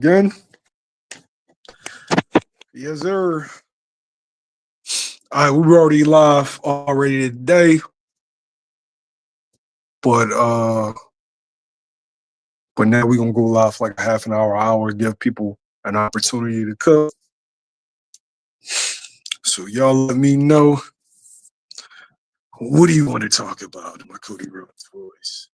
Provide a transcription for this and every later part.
Again? Yes, sir. All right, we were already live already today. But now we're gonna go live for like a half an hour, give people an opportunity to cook. So y'all let me know, what do you want to talk about in my Cody Rhodes voice?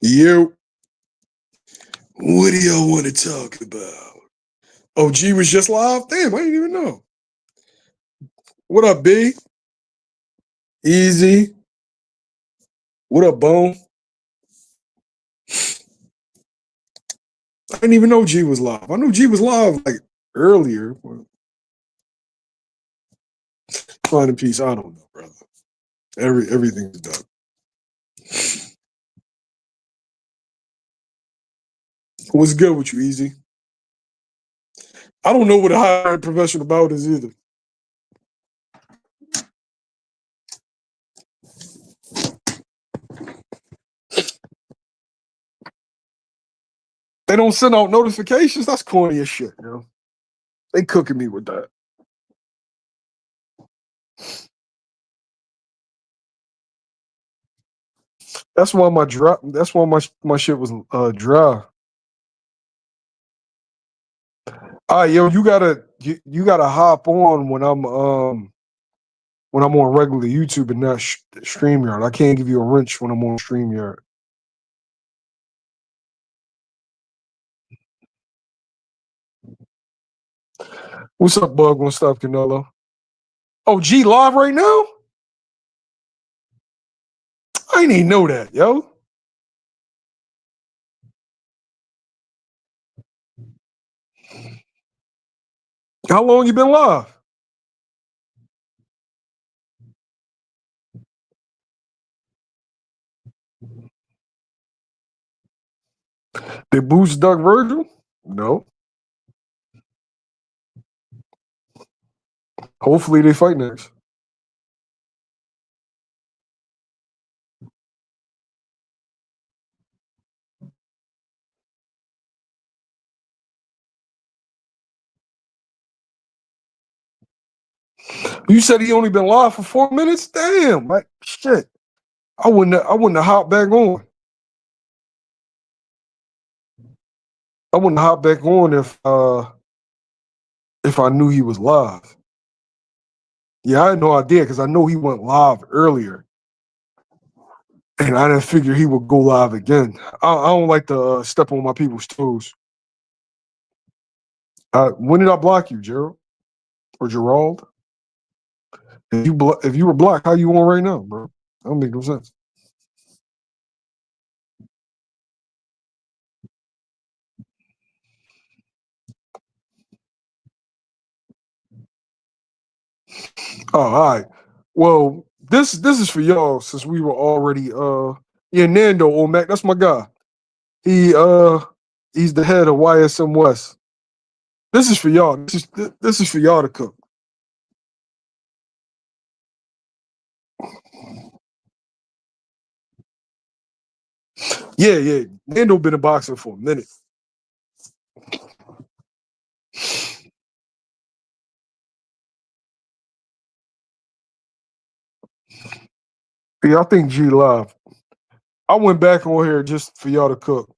Yo, what do y'all want to talk about? Oh, G was just live? Damn, I didn't even know. What up, B? Easy. What up, Bone? I didn't even know G was live. I knew G was live like earlier. Finding peace, I don't know, brother. Everything's done. What's good with you, Easy? I don't know what a high professional bout is either. They don't send out notifications. That's corny as shit, yo. They cooking me with that. That's why my shit was dry. All right, yo, you gotta hop on when I'm on regular YouTube and not StreamYard. I can't give you a wrench when I'm on StreamYard. What's up, Bug? What's up, Canelo? Oh, G live right now? I didn't even know that, yo. How long you been live? Did Boots duck Virgil? No. Hopefully they fight next. You said he only been live for 4 minutes? Damn, like shit. I wouldn't have hopped back on. I wouldn't have hopped back on if I knew he was live. Yeah, I had no idea because I know he went live earlier. And I didn't figure he would go live again. I don't like to step on my people's toes. When did I block you, Gerald? Or Gerald? If you were blocked, how you on right now, bro? That don't make no sense. Oh, all right. Well, this is for y'all since we were already Nando Omac, that's my guy. He's the head of YSM West. This is for y'all. This is for y'all to cook. Yeah. Nando been in boxing for a minute. Yeah, I think G live. I went back on here just for y'all to cook.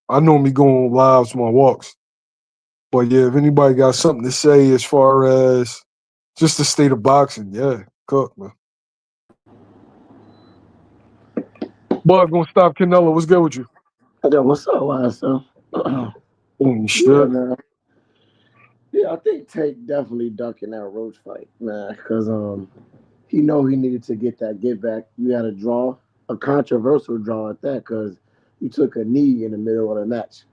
I normally go on lives my walks. But yeah, if anybody got something to say as far as just the state of boxing, yeah, cook, man. Bud gonna stop Canelo. What's good with you? Yo, what's up, YSL? Shit. Yeah, man. Yeah, I think Tate definitely ducking that Roach fight, man, because he know he needed to get that get back. You had a draw, a controversial draw at that, because you took a knee in the middle of the match,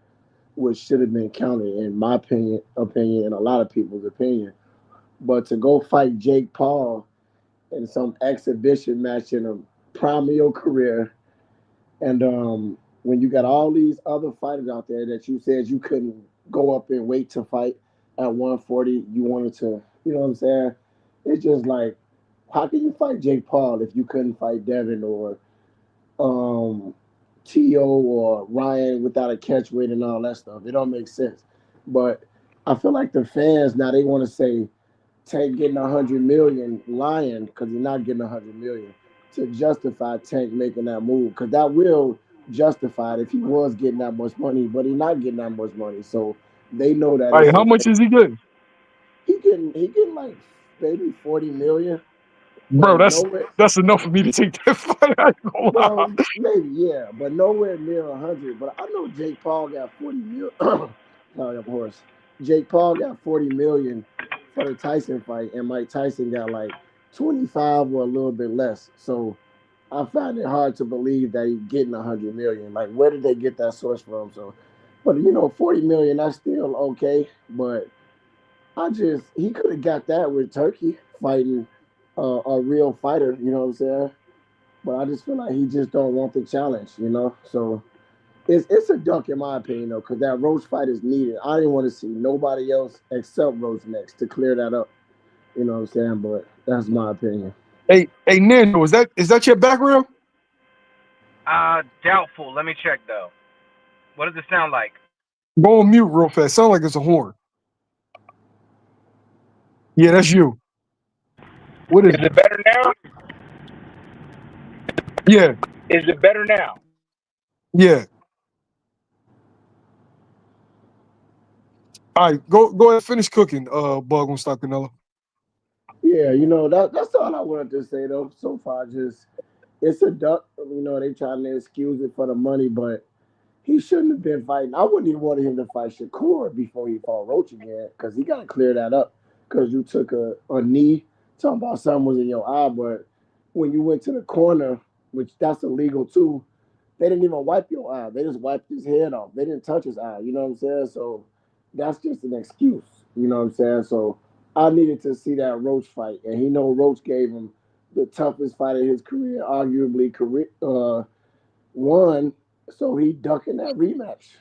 which should have been counted, in my opinion, and a lot of people's opinion. But to go fight Jake Paul in some exhibition match in a prime of your career, and when you got all these other fighters out there that you said you couldn't go up and wait to fight at 140, you wanted to, you know what I'm saying? It's just like, how can you fight Jake Paul if you couldn't fight Devin or um, T.O. or Ryan without a catch weight and all that stuff? It don't make sense. But I feel like the fans now they want to say Tank getting 100 million lying because he's not getting 100 million to justify Tank making that move because that will justify it if he was getting that much money, but he's not getting that much money. So they know that Hey, it's how a much is he getting? he getting like maybe 40 million, Bro, but that's nowhere. that's enough for me to take that fight. I ain't gonna lie. Well, maybe yeah, but nowhere near 100. But I know Jake Paul got 40 mil. Sorry, I'm hoarse. Jake Paul got 40 million for the Tyson fight, and Mike Tyson got like 25 or a little bit less. So I find it hard to believe that he's getting 100 million. Like, where did they get that source from? So, but 40 million, that's still okay. But he could have got that with Turkey fighting a real fighter. You know what I'm saying? But I just feel like he just don't want the challenge. So it's a duck in my opinion though, because that Roach fight is needed. I didn't want to see nobody else except Roach next to clear that up. You know what I'm saying? But that's my opinion. Hey, Nando, is that your background? Doubtful. Let me check though. What does it sound like? Go on mute real fast. Sound like it's a horn. Yeah, that's you. What is Is it? it better now? Yeah, Is it better now? yeah. All right, go ahead, finish cooking. Bug on Stock Canelo. Yeah, that's all I wanted to say though. So far, just it's a duck. They trying to excuse it for the money, but he shouldn't have been fighting. I wouldn't even want him to fight Shakur before he fought Roach again, because he got to clear that up. Because you took a knee, talking about something was in your eye, but when you went to the corner, which that's illegal too, they didn't even wipe your eye. They just wiped his head off. They didn't touch his eye. You know what I'm saying? So that's just an excuse. You know what I'm saying? So I needed to see that Roach fight, and Roach gave him the toughest fight of his career, arguably won, so he ducking that rematch.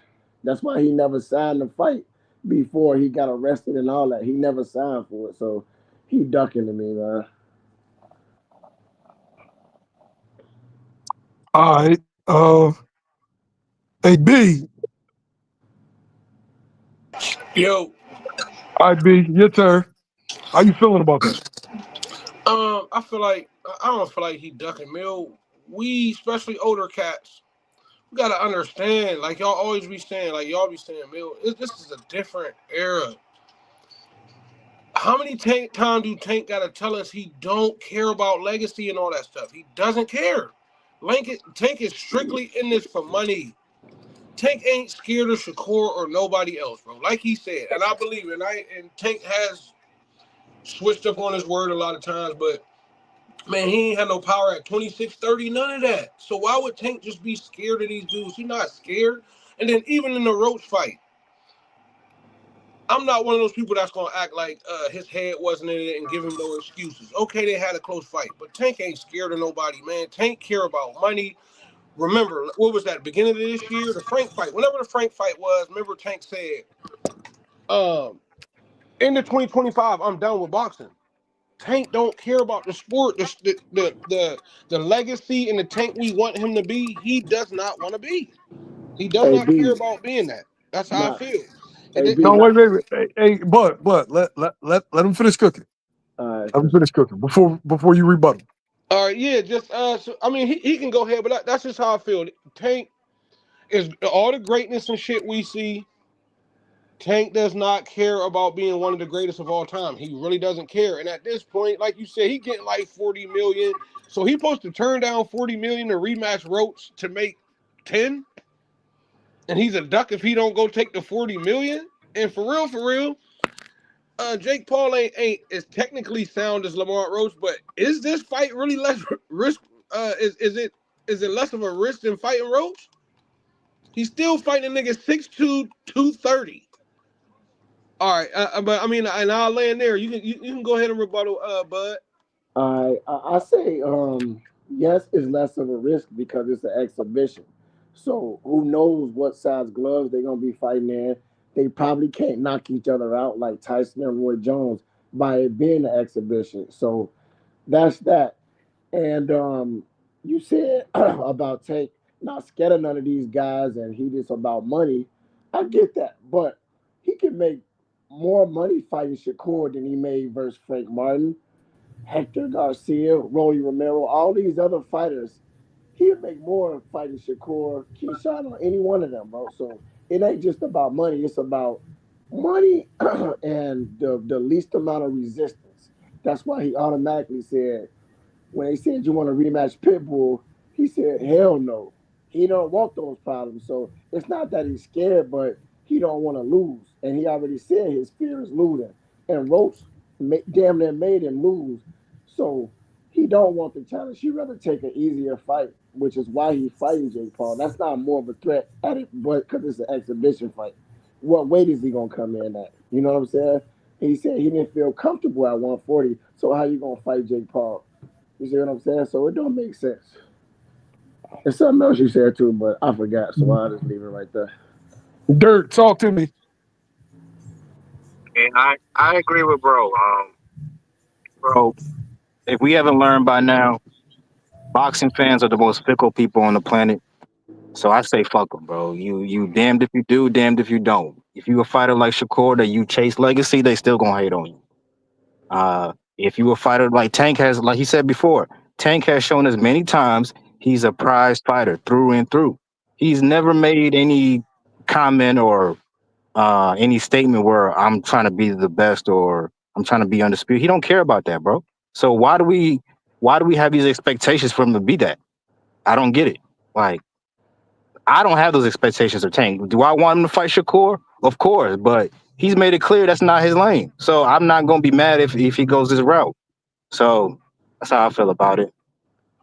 That's why he never signed the fight before he got arrested and all that. He never signed for it, so he ducking to me, man. All right. Hey B. Yo, All right, B, your turn. How you feeling about that? I don't feel like he ducking Mill. We, especially older cats, we gotta understand. Like y'all always be saying, like y'all be saying, Mill. This is a different era. How many times do Tank gotta tell us he don't care about legacy and all that stuff? He doesn't care. Tank is strictly in this for money. Tank ain't scared of Shakur or nobody else, bro. Like he said, and I believe it. And Tank has switched up on his word a lot of times, but man, he ain't had no power at 26, 30, none of that. So why would Tank just be scared of these dudes? He's not scared. And then even in the Roach fight, I'm not one of those people that's going to act like his head wasn't in it and give him no excuses. Okay, they had a close fight, but Tank ain't scared of nobody, man. Tank care about money. Remember, what was that, beginning of this year? The Frank fight. Whenever the Frank fight was, remember Tank said, um, in the 2025, I'm done with boxing. Tank don't care about the sport, the legacy and the Tank we want him to be. He does not want to be. He does Hey not care B, about being that. That's how I not feel. And hey then, B, No, not wait. Hey, but let him finish cooking. all right, Let him for sure. finish cooking before you rebuttal. all right, yeah, just so, I mean, he can go ahead, but that's just how I feel. Tank is all the greatness and shit we see. Tank does not care about being one of the greatest of all time. He really doesn't care. And at this point, like you said, he getting like 40 million. So he supposed to turn down 40 million to rematch Roach to make 10. And he's a duck if he don't go take the 40 million. And for real, Jake Paul ain't as technically sound as Lamont Roach, but is this fight really less risk? Is it less of a risk than fighting Roach? He's still fighting a nigga 6'2", 230. All right, but I mean, and I'll land there. You can go ahead and rebuttal, Bud. I say yes, it's less of a risk because it's an exhibition. So who knows what size gloves they're gonna be fighting in? They probably can't knock each other out like Tyson and Roy Jones by it being an exhibition. So that's that. And you said about Tank not scared of none of these guys, and he just about money. I get that, but he can make more money fighting Shakur than he made versus Frank Martin, Hector Garcia, Rolly Romero, all these other fighters. He'd make more fighting Shakur, Keyshawn, or any one of them, bro. So it ain't just about money; it's about money and the least amount of resistance. That's why he automatically said when they said you want to rematch Pitbull, he said hell no. He don't want those problems. So it's not that he's scared, but he don't want to lose. And he already said his fear is losing. And Roach damn near made him lose. So he don't want the challenge. He'd rather take an easier fight, which is why he's fighting Jake Paul. That's not more of a threat at it, but because it's an exhibition fight. What weight is he gonna come in at? You know what I'm saying? He said he didn't feel comfortable at 140. So how you gonna fight Jake Paul? You see what I'm saying? So it don't make sense. There's something else you said too, but I forgot, so I'll just leave it right there. Dirt, talk to me. And I agree with bro. Bro, if we haven't learned by now, boxing fans are the most fickle people on the planet. So I say fuck them, bro. You damned if you do, damned if you don't. If you a fighter like Shakur that you chase legacy, they still gonna hate on you. If you a fighter like Tank has, like he said before, Tank has shown us many times he's a prized fighter through and through. He's never made any comment or any statement where I'm trying to be the best or I'm trying to be undisputed. He don't care about that, bro. So why do we have these expectations for him to be that? I don't get it. Like I don't have those expectations of Tank. Do I want him to fight Shakur? Of course, but he's made it clear that's not his lane. So I'm not gonna be mad if he goes this route. So that's how I feel about it.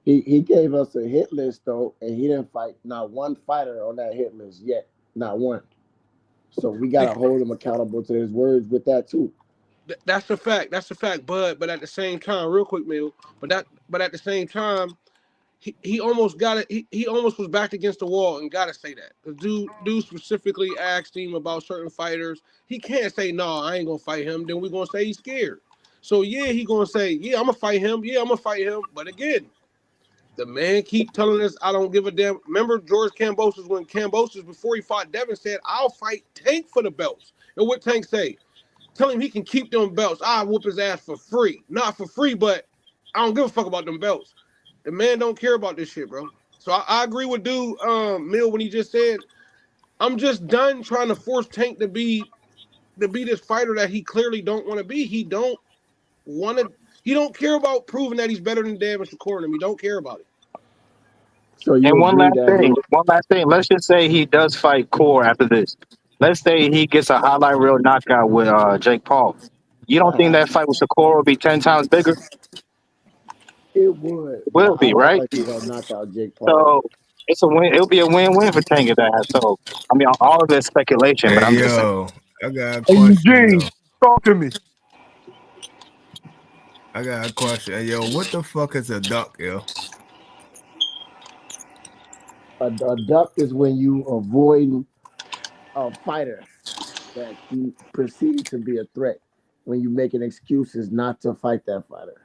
He gave us a hit list though, and he didn't fight not one fighter on that hit list yet, not one. So we gotta hold him accountable to his words with that too. That's a fact. That's a fact. But at the same time, real quick, Mill. But at the same time, he almost got it. He almost was backed against the wall, and gotta say that. The dude specifically asked him about certain fighters. He can't say no. I ain't gonna fight him. Then we gonna say he's scared. So yeah, he gonna say yeah. I'm gonna fight him. Yeah, I'm gonna fight him. But again, the man keep telling us I don't give a damn. Remember George Kambosos when Kambosos before he fought Devin said I'll fight Tank for the belts. And what Tank say? Tell him he can keep them belts. I'll whoop his ass for free. Not for free, but I don't give a fuck about them belts. The man don't care about this shit, bro. So I agree with dude Mill when he just said, I'm just done trying to force Tank to be this fighter that he clearly don't want to be. He don't care about proving that he's better than Devin Shakur and him. He don't care about it. So you And one agree last that thing, one last thing. Let's just say he does fight Core after this. Let's say he gets a highlight reel knockout with Jake Paul. You don't think that fight with Shakur will be 10 times bigger? it would, It but will I be, don't right? think he's gonna knock out Jake Paul. So it's a win. It'll be a win-win for Tank if that happens. So I mean, all of it's speculation, but Hey I'm just saying. yo, I got a Hey, question, Eugene, yo. talk to me. I got a question. Hey yo, what the fuck is a duck, yo? A duck is when you avoid a fighter that you perceive to be a threat. When you making excuses not to fight that fighter.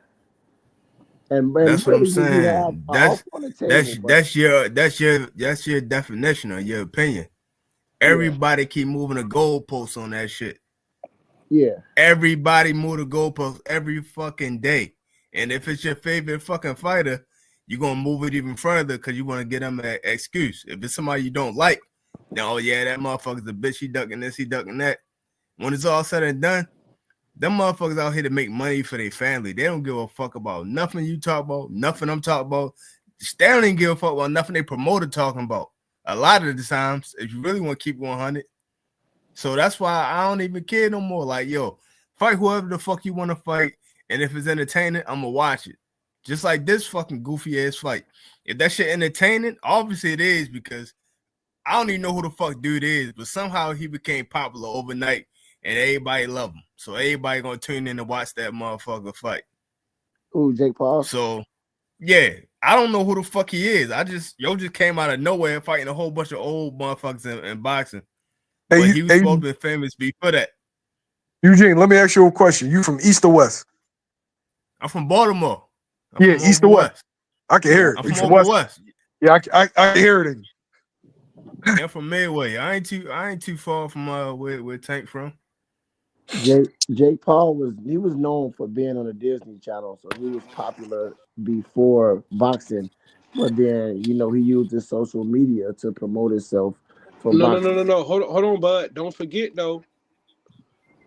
And That's what I'm really when you have saying. an offer on the table, but That's your definition or your opinion. yeah, Everybody keep moving the goalposts on that shit. yeah. Everybody move the goalposts every fucking day. And if it's your favorite fucking fighter, you're gonna move it even further because you want to get them an excuse. If it's somebody you don't like, then oh yeah, that motherfucker's a bitch. He ducking this, he ducking that. When it's all said and done, them motherfuckers out here to make money for their family. They don't give a fuck about nothing you talk about, nothing I'm talking about. They don't even give a fuck about nothing they promoter talking about. A lot of the times, if you really want to keep 100. So that's why I don't even care no more. Like, yo, fight whoever the fuck you want to fight. And if it's entertaining, I'm going to watch it. Just like this fucking goofy ass fight. If that shit entertaining, obviously it is because I don't even know who the fuck dude is, but somehow he became popular overnight and everybody love him. So everybody gonna tune in to watch that motherfucker fight. Ooh, Jake Paul. So yeah, I don't know who the fuck he is. Yo just came out of nowhere fighting a whole bunch of old motherfuckers in boxing. But he was supposed to be famous before that. Eugene, let me ask you a question. You from East or West? I'm from Baltimore. I'm from East or West? I can hear it. I'm from over West. Yeah, I can hear it. I'm from Midway. I ain't too far from where Tank from. Jake Paul was known for being on the Disney Channel, so he was popular before boxing. But then he used his social media to promote himself for boxing. No. Hold on, bud. Don't forget though.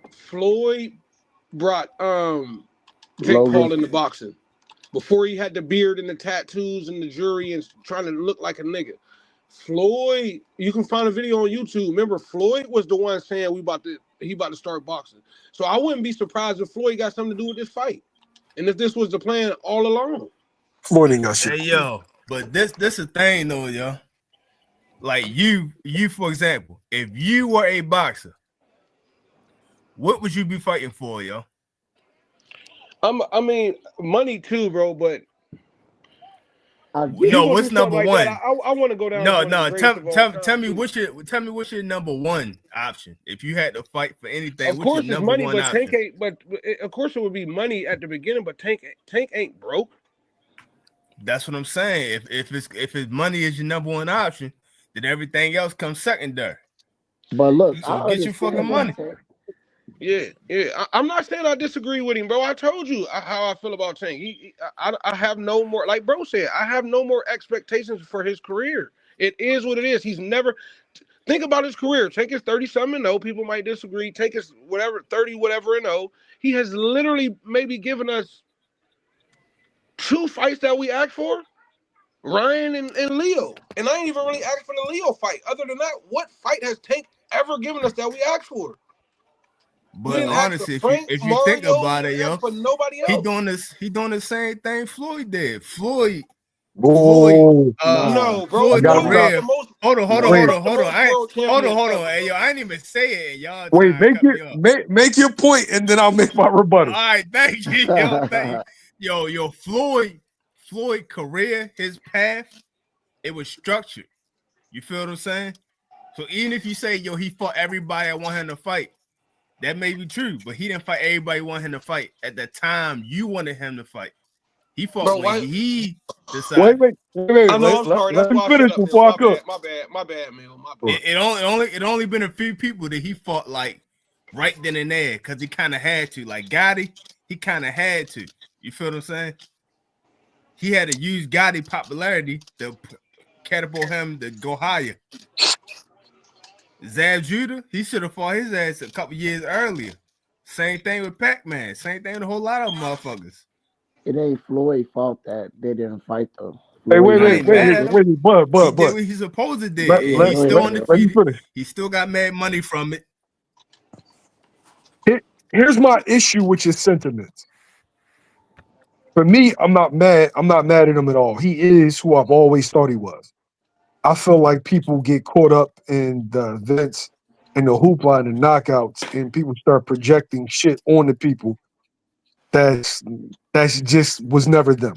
Floyd brought Jake Paul into boxing before he had the beard and the tattoos and the jury and trying to look like a nigga. Floyd, you can find a video on YouTube. Remember, Floyd was the one saying he about to start boxing. So I wouldn't be surprised if Floyd got something to do with this fight, and if this was the plan all along. Floyd ain't got shit. Hey yo, but this a thing though, yo. Like you for example, if you were a boxer, what would you be fighting for, yo? I mean, money too, bro. But what's number like one? I want to go down. Tell me what's your number one option if you had to fight for anything. Of course, it's money, but option? Tank ain't. But of course, it would be money at the beginning. But Tank ain't broke. That's what I'm saying. If money is your number one option, then everything else comes secondary. But look, so get your fucking money. Yeah. I'm not saying I disagree with him, bro. I told you how I feel about Tank. I have no more, like bro said, I have no more expectations for his career. It is what it is. He's never think about his career. Tank is 30-something. People might disagree. Tank is 30 whatever and he has literally maybe given us 2 fights that we asked for. Ryan and Leo. And I ain't even really asked for the Leo fight. Other than that, what fight has Tank ever given us that we asked for? But honestly, if you think about it, yo, he doing the same thing Floyd did. Floyd. No, bro. Floyd career. Hold on. Hey, yo, I ain't even say it. Y'all. Wait, make your point, and then I'll make my rebuttal. All right, thank you. Yo, Floyd career, his path, it was structured. You feel what I'm saying? So even if you say, yo, he fought everybody that wanted him to fight, that may be true, but he didn't fight everybody who wanted him to fight at the time you wanted him to fight. He fought when he decided. Wait. I'm sorry. That's why I finish before I cook. My bad, Mel. My bad. It only been a few people that he fought like right then and there because he kind of had to. Like Gotti, he kind of had to. You feel what I'm saying? He had to use Gotti popularity to catapult him to go higher. Zab Judah, he should have fought his ass a couple years earlier. Same thing with Pac-Man. Same thing with a whole lot of motherfuckers. It ain't Floyd's fault that they didn't fight though. Hey, wait, Bud. He did what he's supposed to do. He's still undefeated. He still got mad money from it. Here's my issue with your sentiments. For me, I'm not mad. I'm not mad at him at all. He is who I've always thought he was. I feel like people get caught up in the events and the hoopla and the knockouts, and people start projecting shit on the people that's just was never them.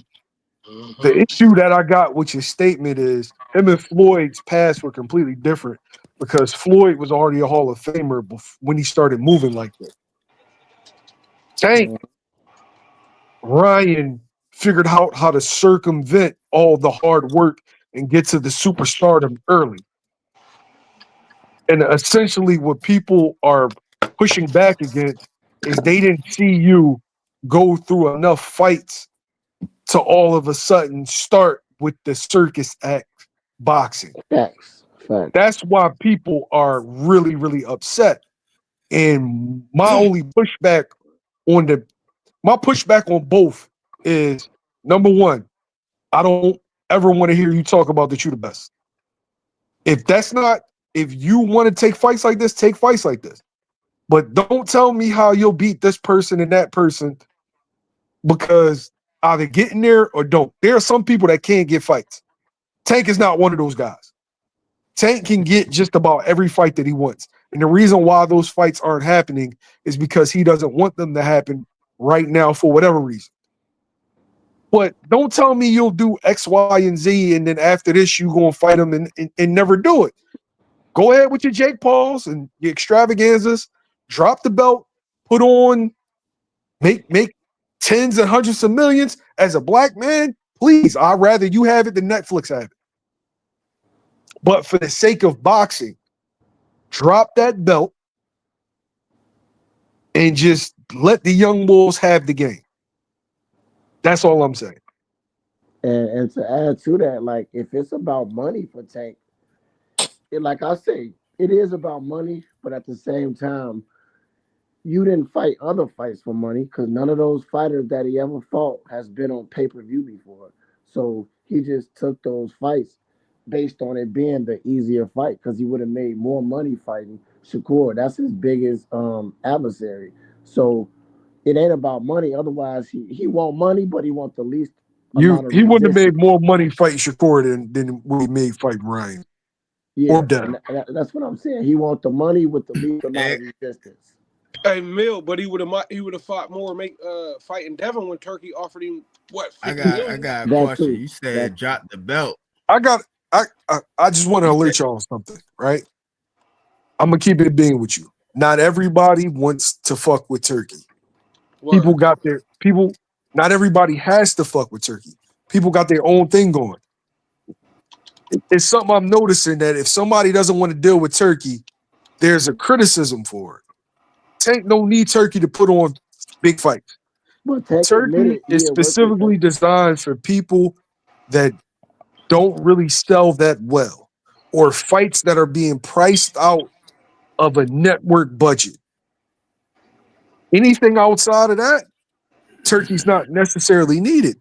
The issue that I got with your statement is him and Floyd's paths were completely different because Floyd was already a Hall of Famer when he started moving like that. Tank, Ryan figured out how to circumvent all the hard work and get to the superstardom early. And essentially what people are pushing back against is they didn't see you go through enough fights to all of a sudden start with the circus act boxing. Facts. That's why people are really, really upset. And my only pushback on both is number one, I don't ever want to hear you talk about that you're the best. If you want to take fights like this, take fights like this. But don't tell me how you'll beat this person and that person because either get in there or don't. There are some people that can't get fights. Tank is not one of those guys. Tank can get just about every fight that he wants. And the reason why those fights aren't happening is because he doesn't want them to happen right now for whatever reason. But don't tell me you'll do X, Y, and Z, and then after this you gonna fight him and never do it. Go ahead with your Jake Pauls and your extravaganzas. Drop the belt. Put on. Make tens and hundreds of millions as a black man. Please, I'd rather you have it than Netflix have it. But for the sake of boxing, drop that belt and just let the young bulls have the game. That's all I'm saying. And to add to that, like if it's about money for Tank, like I say, it is about money, but at the same time, you didn't fight other fights for money because none of those fighters that he ever fought has been on pay-per-view before. So he just took those fights based on it being the easier fight because he would have made more money fighting Shakur. That's his biggest adversary. So it ain't about money. Otherwise, he want money, but he want the least amount of He wouldn't have made resistance. more money fighting Shakur than what he made fighting Ryan Yeah, or Dev. and that's what I'm saying. He want the money with the least amount Eh, of resistance. Hey, Mill, but he would have fought more, fighting Devin when Turkey offered him what I 50 got million? a That question. too. You said drop the belt. I just want to alert y'all on something, right? I'm gonna keep it being with you. Not everybody wants to fuck with Turkey. Word. Not everybody has to fuck with Turkey. People got their own thing going. It's something I'm noticing that if somebody doesn't want to deal with Turkey, there's a criticism for it. Tank don't need Turkey to put on big fights. But Tank Turkey admitted is he had worked with specifically them. designed for people that don't really sell that well or fights that are being priced out of a network budget. Anything outside of that, Turkey's not necessarily needed.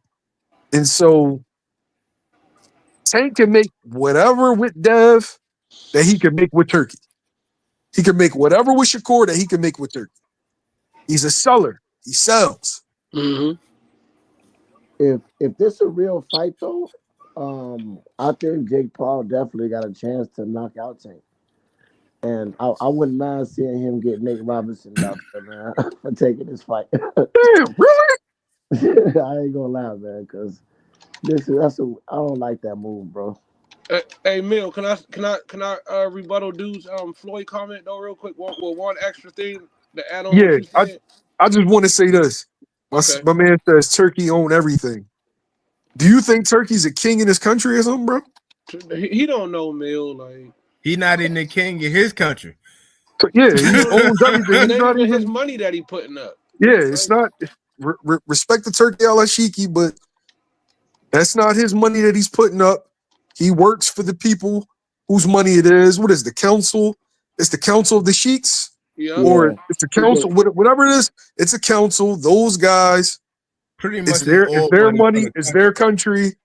And so Tank can make whatever with Dev that he can make with Turkey. He can make whatever with Shakur that he can make with Turkey. He's a seller. He sells. Mm-hmm. If this a real fight though, I think Jake Paul definitely got a chance to knock out Tank. And I wouldn't mind seeing him get Nate Robinson out there, man, for taking this fight. I Damn, really? ain't gonna lie, man, because I don't like that move, bro. Hey, Mill, can I rebuttal dude's Floyd comment though real quick? One extra thing to add on what Yeah, you said. I just want to say this. Okay. My man says Turkey own everything. Do you think Turkey's a king in this country or something, bro? He don't know Mill like. He not in the king in his country. Yeah, He he don't know. owns everything. It He's ain't not even his even. money that he putting up. Yeah, it's Like, not. Respect the Turkey al Ashiki, but that's not his money that he's putting up. He works for the people whose money it is. What is the council? It's the council of the sheiks, yeah. or Yeah, it's the he council. get Whatever it is, it's a council. Those guys. Pretty It's much is it's all their money for money. the It's country. their country.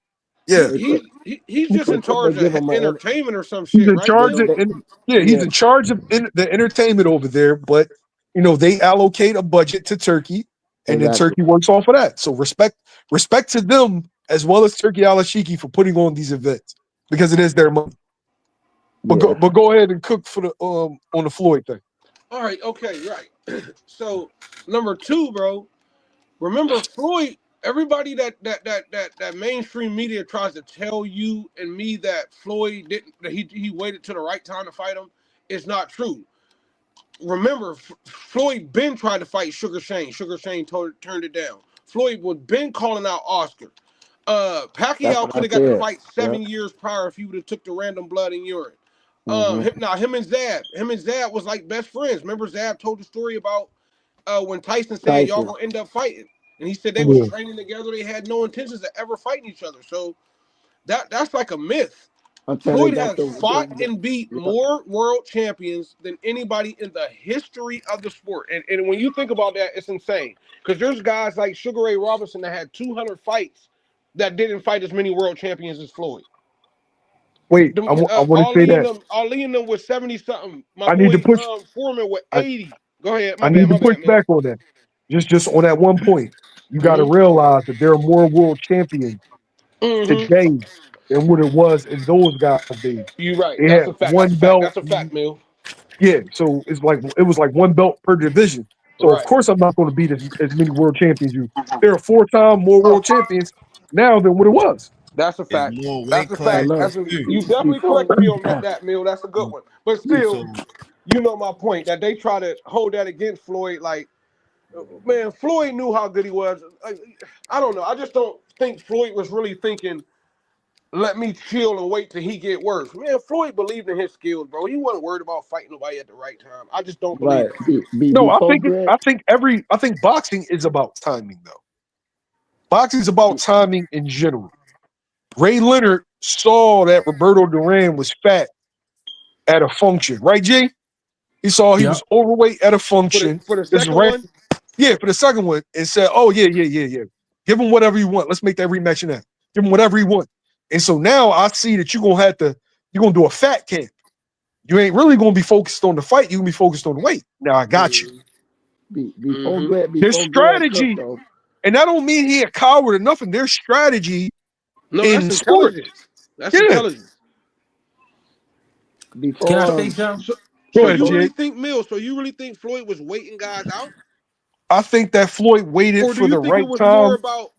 Yeah, they put He's just in they charge of give him entertainment or some he's shit, in right, charge of. Mill? they Yeah, he's yeah, in charge of the entertainment over there. But they allocate a budget to Turkey, and then exactly. Turkey works off of that. So respect to them as well as Turkey al Ashiki for putting on these events because it is their money. Yeah, But go ahead and cook for the on the Floyd thing. All right. Okay. Right. So number two, bro. Remember Floyd. Everybody that mainstream media tries to tell you and me that Floyd didn't that he waited till the right time to fight him is not true. Remember, Floyd been tried to fight Sugar Shane. Sugar Shane turned it down. Floyd was been calling out Oscar. that's Pacquiao what I could have got the said. fight Yeah. 7 years prior if he would have took the random blood and urine. Hmm. Him and Zab was like best friends. Remember Zab told the story about when Tyson said y'all Tyson. gonna end up fighting, and he said they was Yeah. training together. They had no intentions of ever fighting each other. So that's like a myth. I'm trying to Floyd got has fought and beat yeah, more world champions than anybody in the history of the sport. And when you think about that, it's insane. Because there's guys like Sugar Ray Robinson that had 200 fights that didn't fight as many world champions as Floyd. Wait, I want to say that Ali and them with 70 something. My I need to boy push. Foreman with I, 80. Go ahead. I My need bad. to My push bad, Mill. back on that. Just on that one point, you got to Mm-hmm. realize that there are more world champions Mm-hmm. today than what it was in those guys' days. You right. They That's had a fact. That's one a fact. belt. That's a fact, Mill. Yeah, so it was like one belt per division. So of Right. course I'm not going to beat as many world champions. There are 4 times more world champions. now than what it was. That's a It's fact. more That's weight a class But fact. look, You excuse. definitely before corrected me on that Mill. That's a good one. But still, So you know my point that they try to hold that against Floyd. Like, man, Floyd knew how good he was. I don't know. I just don't think Floyd was really thinking, let me chill and wait till he get worse. Man, Floyd believed in his skills, bro. He wasn't worried about fighting nobody at the right time. I just don't believe right, it. No, before Greg, I think boxing is about timing though. Boxing is about timing in general. Ray Leonard saw that Roberto Duran was fat at a function, right, G? He saw he was Yep. overweight at a function. For the This second ran, one, yeah, for the second one, and said, "Oh yeah. Give him whatever you want. Let's make that rematch now. Give him whatever he want." And so now I see that you're gonna do a fat camp. You ain't really gonna be focused on the fight. You gonna be focused on the weight. Now I got you. mm-hmm. There's before Greg Cook strategy, though. and I don't mean he a coward or nothing. There's strategy No, that's in sport. intelligence. That's Yeah. intelligence. Can I Before say something? Go So ahead, you really Jig. think Mills? So you really think Floyd was waiting guys out, I think that Floyd waited or do for you the think it right was more time. about,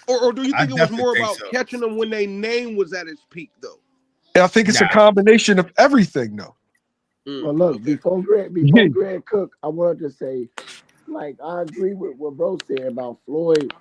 or do you I think it was definitely more think about so. catching them when their name was at its peak, though? And I think it's a Nah, combination of everything, though. Well, look, Okay. before Yeah. Greg Cook, I wanted to say, like, I agree with what Bro said about Floyd.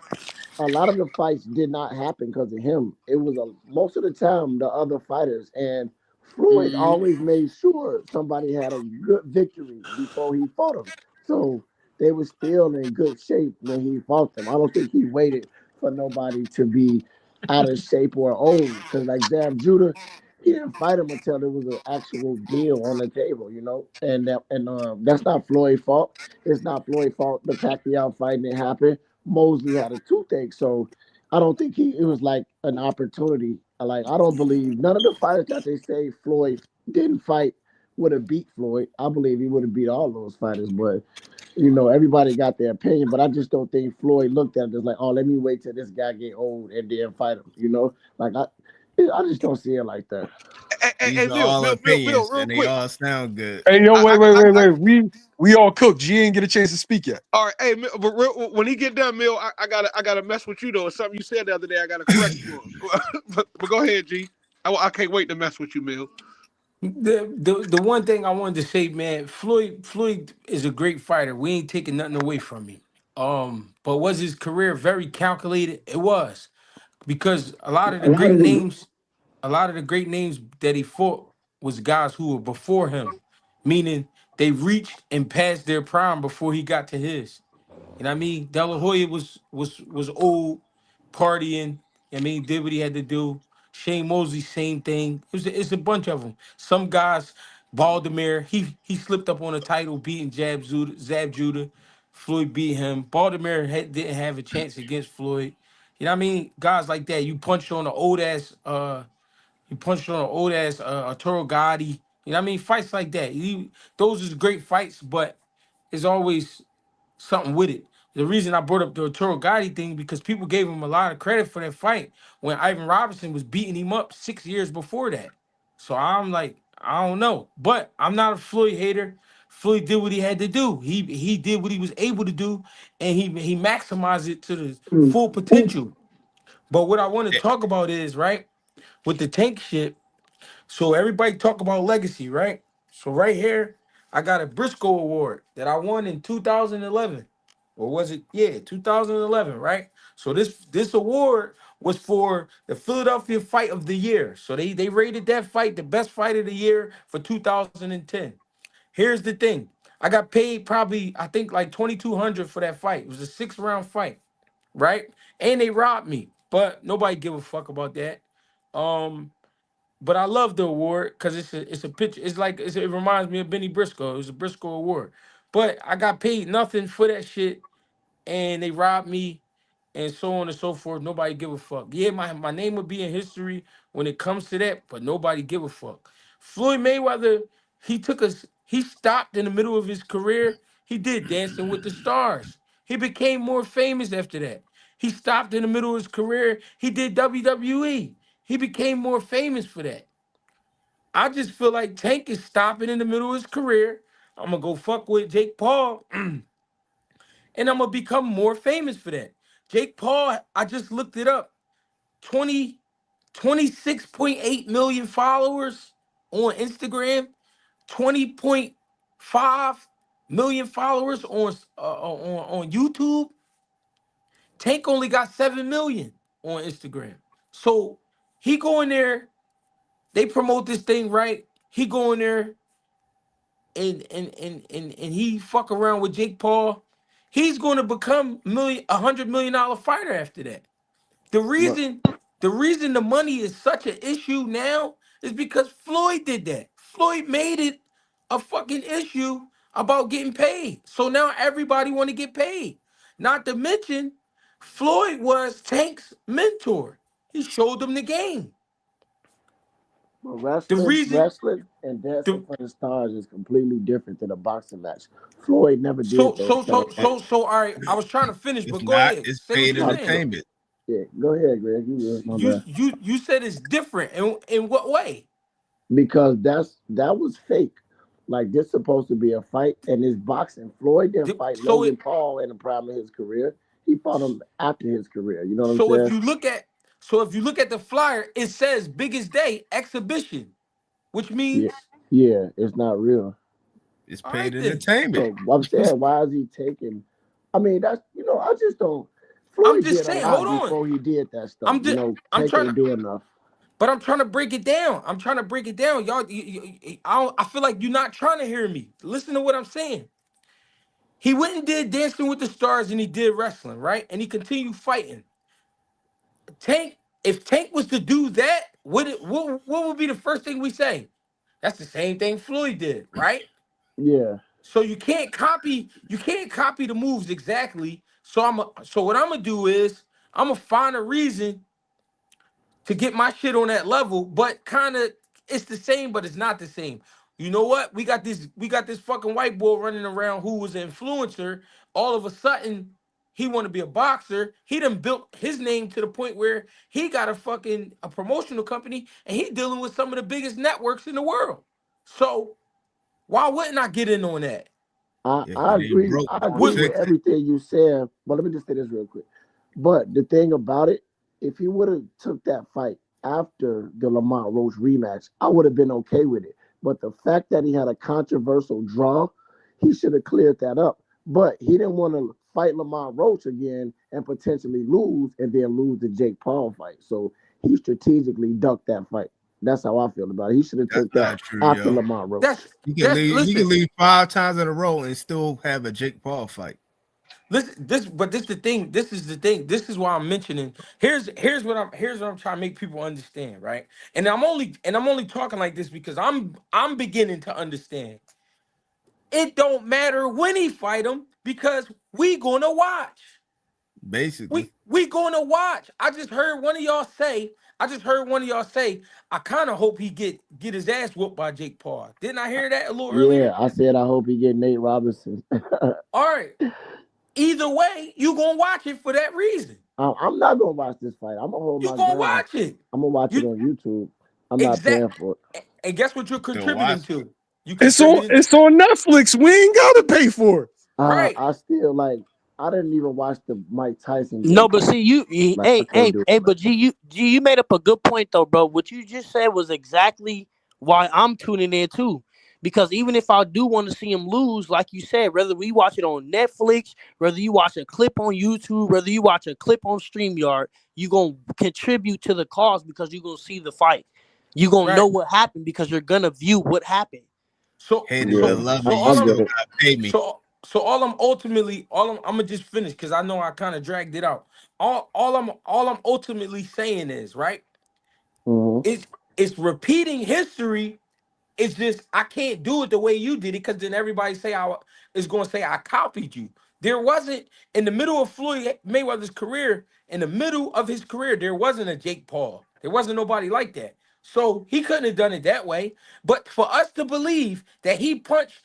A lot of the fights did not happen because of him. It was most of the time the other fighters, and Floyd Mm-hmm. always made sure somebody had a good victory before he fought them. So they were still in good shape when he fought them. I don't think he waited for nobody to be out of shape or old. Because like Zab Judah, he didn't fight him until there was an actual deal on the table, you know. That's not Floyd's fault. It's not Floyd's fault. The Pacquiao fight didn't happen. Mosley had a toothache, so I don't think it was like an opportunity. Like I don't believe none of the fighters that they say Floyd didn't fight would have beat Floyd. I believe he would have beat all those fighters, but everybody got their opinion. But I just don't think Floyd looked at it as like, oh, let me wait till this guy get old and then fight him. Like I just don't see it like that. these Hey, are all Mill, opinions real and they quick. all sound good. Hey, yo, I, I, I, We all cooked. G ain't get a chance to speak yet. all right, hey, but when he get done, Mill, I gotta mess with you though. It's something you said the other day. I gotta correct you on. but go ahead, G. I can't wait to mess with you, Mill. The one thing I wanted to say, man, Floyd is a great fighter. We ain't taking nothing away from him. But was his career very calculated? It was because a lot of the great names that he fought was guys who were before him, meaning they reached and passed their prime before he got to his. You know what I mean? De La Hoya was old, partying. I mean, did what he had to do. Shane Mosley, same thing. It's a bunch of them. Some guys, Baldomir, he slipped up on a title, beating Zab Judah. Floyd beat him. Baldomir didn't have a chance against Floyd. You know what I mean? Guys like that. You punched on an old ass Arturo Gotti. You know what I mean? Fights like that. Those is great fights, but it's always something with it. The reason I brought up the Arturo Gotti thing because people gave him a lot of credit for that fight when Ivan Robinson was beating him up 6 years before that. So I'm like, I don't know, but I'm not a Floyd hater. Floyd did what he had to do. He did what he was able to do, and he maximized it to the full potential. But what I want to Yeah, talk about is right with the tank shit. So everybody talk about legacy, right? So right here, I got a Briscoe Award that I won in 2011. Or was it? Yeah, 2011, right? So this award was for the Philadelphia Fight of the Year. So they rated that fight the best fight of the year for 2010. Here's the thing. I got paid probably I think like 2200 for that fight. It was a 6 round fight, right? And they robbed me, but nobody give a fuck about that. Um but I love the award because it's a picture. It reminds me of Benny Briscoe. It was a Briscoe award. But I got paid nothing for that shit and they robbed me and so on and so forth. Nobody give a fuck. Yeah, my name would be in history when it comes to that, but nobody give a fuck. Floyd Mayweather, he stopped in the middle of his career. He did Dancing with the Stars. He became more famous after that. He stopped in the middle of his career. He did WWE. He became more famous for that. I just feel like Tank is stopping in the middle of his career. I'm gonna go fuck with Jake Paul and I'm gonna become more famous for that. Jake Paul, I just looked it up. 26.8 million followers on Instagram, 20.5 million followers on YouTube. Tank only got 7 million on Instagram. So he go in there, they promote this thing, right? He go in there and he fuck around with Jake Paul. He's going to become $100 million fighter after that. The But reason the money is such an issue now is because Floyd did that. Floyd made it a fucking issue about getting paid. So now everybody want to get paid. Not to mention, Floyd was Tank's mentor. He showed him the game. The reason wrestling and dancing the for the stars is completely different than a boxing match. Floyd never did so those so so things. so so all right, I was trying to finish, If but go not, ahead. it's Say what paid you're saying. entertainment. Yeah, go ahead, Greg. You good? My bad. You said it's different. In what way? Because that was fake. Like this supposed to be a fight, and this boxing. Floyd didn't fight So Logan it Paul in the prime of his career. He fought him after his career. You know what I'm So if saying? you look at if you look at the flyer, it says biggest day exhibition, which Yeah, means yeah. It's not real. It's all paid right then. entertainment. So I'm saying, why is he taking? I mean, that's I just don't. I'm Floyd just did a saying, hold lot on. before he did that stuff. I'm just I'm Tank trying ain't to do enough. but I'm trying to break it down. I'm trying to break it down. Y'all I feel like you're not trying to hear me. Listen to what I'm saying. He went and did Dancing with the Stars and he did wrestling, right? And he continued fighting. Tank, if Tank was to do that, what would be the first thing we say? That's the same thing Floyd did, right? Yeah, So you can't copy the moves exactly. So what I'm gonna do is I'm gonna find a reason to get my shit on that level, but kind of it's the same, but it's not the same. You know what? We got this fucking white boy running around who was an influencer. All of a sudden, he want to be a boxer. He done built his name to the point where he got a promotional company and he dealing with some of the biggest networks in the world. So why wouldn't I get in on that? If I it ain't agree. broke, I don't agree What, with fix it. everything you said. But let me just say this real quick. But the thing about it, if he would have took that fight after the Lamont Roach rematch, I would have been okay with it. But the fact that he had a controversial draw, he should have cleared that up. But he didn't want to fight Lamont Roach again and potentially lose and then lose the Jake Paul fight. So he strategically ducked that fight. That's how I feel about it. He should have That's took that not true, after yo. Lamont Roach. that's He can listen. leave 5 times in a row and still have a Jake Paul fight. Listen, this the thing. This is the thing. This is why I'm mentioning. Here's what I'm trying to make people understand, right? And I'm only talking like this because I'm beginning to understand. It don't matter when he fight him because we gonna watch. Basically, We gonna watch. I just heard one of y'all say. I kind of hope he get his ass whooped by Jake Paul. Didn't I hear that a little Yeah, earlier? I said I hope he get Nate Robinson. All right. Either way, you gonna watch it for that reason. I'm not gonna watch this fight. I'm gonna hold You my gonna ground. watch it. I'm gonna watch it You on YouTube. I'm not exact. paying for it. And guess what you're still watch contributing it. to? You It's on contributing it's on Netflix. We ain't gotta pay for it. right. I still like. I didn't even watch the Mike Tyson Jake No, but Paul. see, Like I hey, can't do it. but you made up a good point though, bro. What you just said was exactly why I'm tuning in too. Because even if I do want to see him lose, like you said, whether we watch it on Netflix, whether you watch a clip on YouTube, whether you watch a clip on StreamYard, you gonna contribute to the cause because you're gonna see the fight. You're gonna know Right. what happened because you're gonna view what happened. So Hate it or Yeah, love so it, you I all I'm get still it. gotta pay me. so all I'm ultimately I'm gonna just finish because I know I kind of dragged it out. All I'm ultimately saying is right. Hmm. It's repeating history. It's just I can't do it the way you did it because then everybody is going to say I copied you. There wasn't in the middle of Floyd Mayweather's career. In the middle of his career, there wasn't a Jake Paul. There wasn't nobody like that. So he couldn't have done it that way. But for us to believe that he punched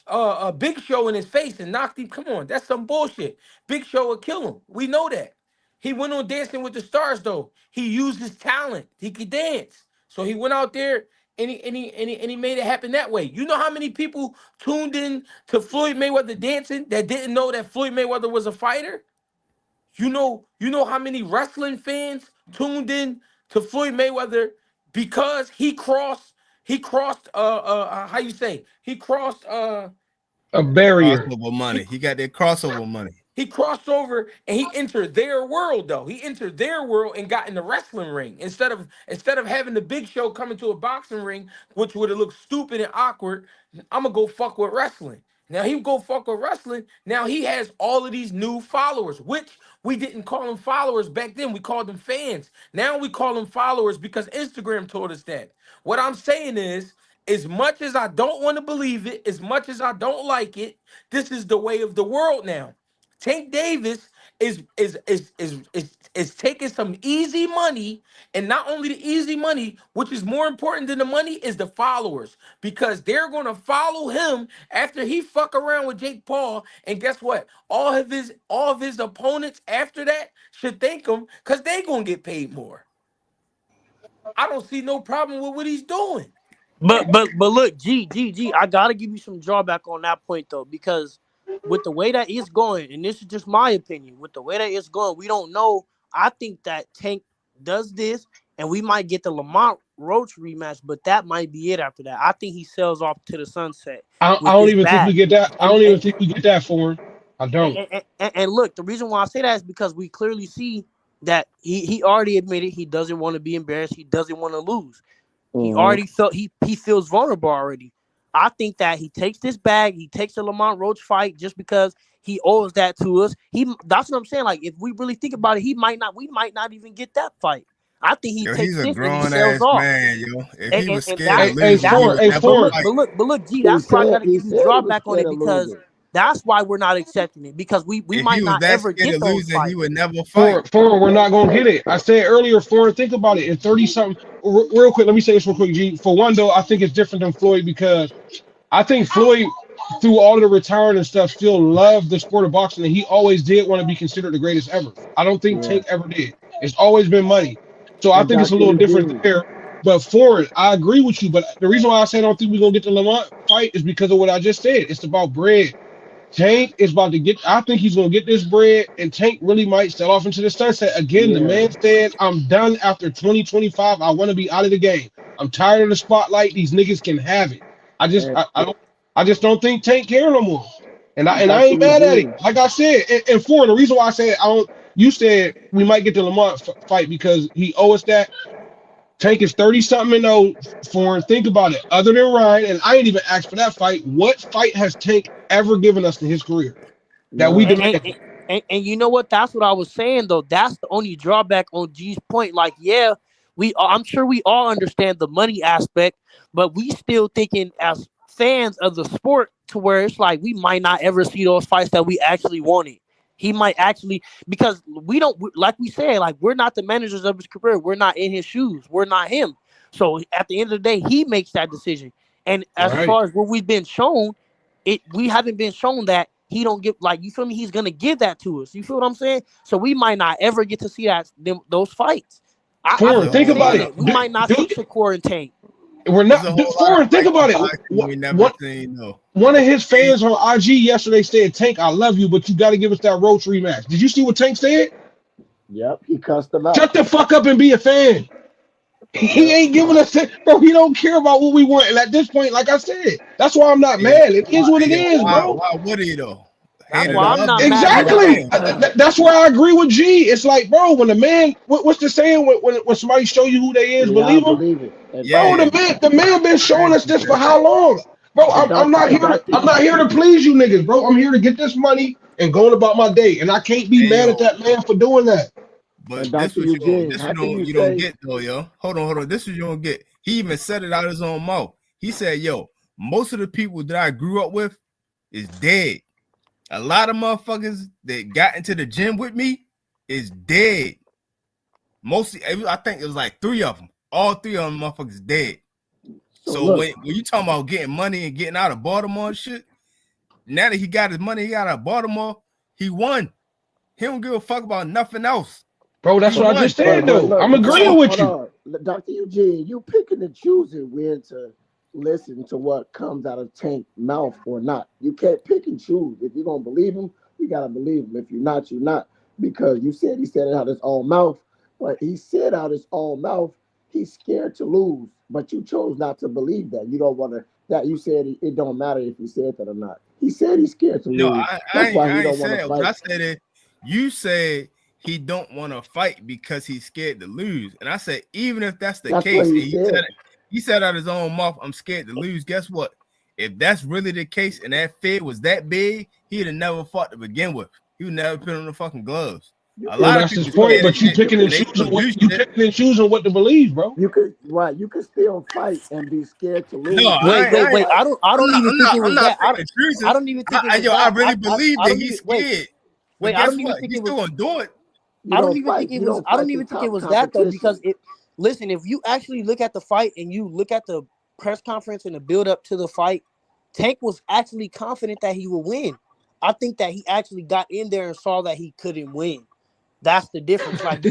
a Big Show in his face and knocked him, come on, that's some bullshit. Big Show would kill him. We know that. He went on Dancing with the Stars though. He used his talent. He could dance. So he went out there and he made it happen that way. You know how many people tuned in to Floyd Mayweather dancing that didn't know that Floyd Mayweather was a fighter? You know how many wrestling fans tuned in to Floyd Mayweather because he crossed how you say he crossed A barrier. Crossover money. he He got that crossover money. he crossed over and he entered their world though. He entered their world and got in the wrestling ring instead of having the Big Show come into a boxing ring, which would have looked stupid and awkward. I'm gonna go fuck with wrestling. Now he go fuck with wrestling. Now he has all of these new followers, which we didn't call them followers back then. We called them fans. Now we call them followers because Instagram told us that. What I'm saying is, as much as I don't want to believe it, as much as I don't like it, this is the way of the world now. Tank Davis is taking some easy money, and not only the easy money, which is more important than the money, is the followers because they're gonna follow him after he fuck around with Jake Paul. And guess what? All of his opponents after that should thank him because they gonna get paid more. I don't see no problem with what he's doing. But look, G, I gotta give you some drawback on that point though, because with the way that it's going, and this is just my opinion, with the way that it's going, we don't know. I think that Tank does this, and we might get the Lamont Roach rematch, but that might be it after that. I think he sells off to the sunset I with don't this even think we bag. get that. I And don't even and, think we get that for him. I don't. and look, the reason why I say that is because we clearly see that he already admitted he doesn't want to be embarrassed. He doesn't want to lose. He Mm-hmm. already felt he feels vulnerable already. I think that he takes this bag, he takes the Lamont Roach fight just because he owes that to us. That's what I'm saying. Like if we really think about it, we might not even get that fight. I think he Yo, takes he's a this and he grown sells ass off. man, yo. If And, he and, was and scared that's of Hey, losing, that's he foreign. would Hey, never but foreign. fight. look, G, He that's why I said gotta he give you said he was drawback on scared it of because losing. that's why we're not accepting it because we If might he was not that ever scared get of those losing, he fights. would never fight. Foreign, we're not gonna get it. I said earlier, foreign. Think about it. In 30 something, real quick. Let me say this real quick, G. For one, though, I think it's different than Floyd because I think Floyd, through all of the retiring and stuff, still loved the sport of boxing, and he always did want to be considered the greatest ever. I don't think Yeah. Tank ever did. It's always been money. So I And think it's a Dr. little different Eugene. there. But foreign, I agree with you. But the reason why I say I don't think we're gonna get the Lamont fight is because of what I just said. It's about bread. Tank is about to get. I think he's gonna get this bread, and Tank really might sell off into the sunset again. The Yeah. man said, "I'm done after 2025. I want to be out of the game. I'm tired of the spotlight. These niggas can have it. And I don't. I just don't think Tank care no more. And I Dr. ain't mad at it. Eugene. Like I said, and for the reason why I said I don't. You said we might get the Lamont fight because he owe us that. Tank is 30 something and old foreign. Think about it. Other than Ryan, and I ain't even asked for that fight. What fight has Tank ever given us in his career that we None. And, and, demanded? and you know what? That's what I was saying though. That's the only drawback on G's point. Like, yeah, I'm sure we all understand the money aspect, but we still thinking as fans of the sport to where it's like we might not ever see those fights that we actually wanted. He might actually because like we said, like we're not the managers of his career. We're not in his shoes. We're not him. So at the end of the day, he makes that decision. And as Right. far as what we've been shown, we haven't been shown that he don't give like you feel me. He's gonna give that to us. You feel what I'm saying? So we might not ever get to see those fights. I There's Foreign, a keep think whole about saying lot of it. it. We might not see Dude, Shakur and Tank. we're there's a not. whole lot of Foreign, think fights in about it. boxing we never What seen though. one of his He, fans on IG yesterday said, "Tank, I love you, but you got to give us that Roach rematch." Did you see what Tank said? Yep. He cussed him out. Shut the fuck up and be a fan. He Yep. ain't giving us that, bro. He don't care about what we want. And at this point, like I said, that's why I'm not hey, mad. It is what it yo, is, bro. why would he though? That's And Hater to why I'm Dr. love not him. mad He at it love Exactly. though. him. That's where I agree with G. It's like, bro, when the man, what's the saying? When somebody show you who they is, Yeah, I believe them. believe it. And Bro, Yeah, the man been showing us Jackson this for said how that. long? Bro, and I'm Dr. not here and to Dr. I'm not here to please you niggas, bro. I'm here to get this money and going about my day. And I can't be Hey mad at yo, that man for doing that. and but Dr. Eugene, this how you can don't you you don't say get though, yo. Hold on. This is you don't get. He even said it out of his own mouth. He said, "Yo, most of the people that I grew up with is dead. A lot of motherfuckers that got into the gym with me is dead. Mostly, I think it was like 3 of them. All 3 of them motherfuckers dead. so? So Look, when you talking about getting money and getting out of Baltimore and shit, now that he got his money, he got out of Baltimore, he won. He don't give a fuck about nothing else. Bro, He that's what I won. just said but though. look, I'm agreeing So with hold you. on, Dr. Eugene, you picking and choosing when to listen to what comes out of Tank mouth or not. You can't pick and choose. If you're gonna believe him, you gotta believe him. If you're not, you're not. because you said he said it out his own mouth, but he said out his own mouth he's scared to lose. But you chose not to believe that. You don't want to. That you said it don't matter if he said that or not. He said he's scared to No, lose. I That's ain't, why he I ain't don't want to said what fight. I said. Is you said he don't want to fight because he's scared to lose, and I said even if that's the That's what case, and he said. he said out his own mouth, "I'm scared to lose." Guess what? If that's really the case, and that fear was that big, he'd have never fought to begin with. He would never put on the fucking gloves. You A could, Well, lot of that's people his you point. scared could, of But you shit, you picking could, and and they choosing still what do you shit. picking and choosing what to believe, bro. you could still fight and be scared to No, lose and Wait, still wait, wait. fight. I don't even think it I'm was not that. picking and I choosing. don't even think it was I that. really believe I that don't he's even wait. scared. But Wait, I guess don't even what? think He's it was. still gonna do it. You don't fight. You don't I don't fight the even think it top was that too because competition. it. Listen, if you actually look at the fight and you look at the press conference and the build up to the fight, Tank was actually confident that he would win. I think that he actually got in there and saw that he couldn't win. That's the difference. Like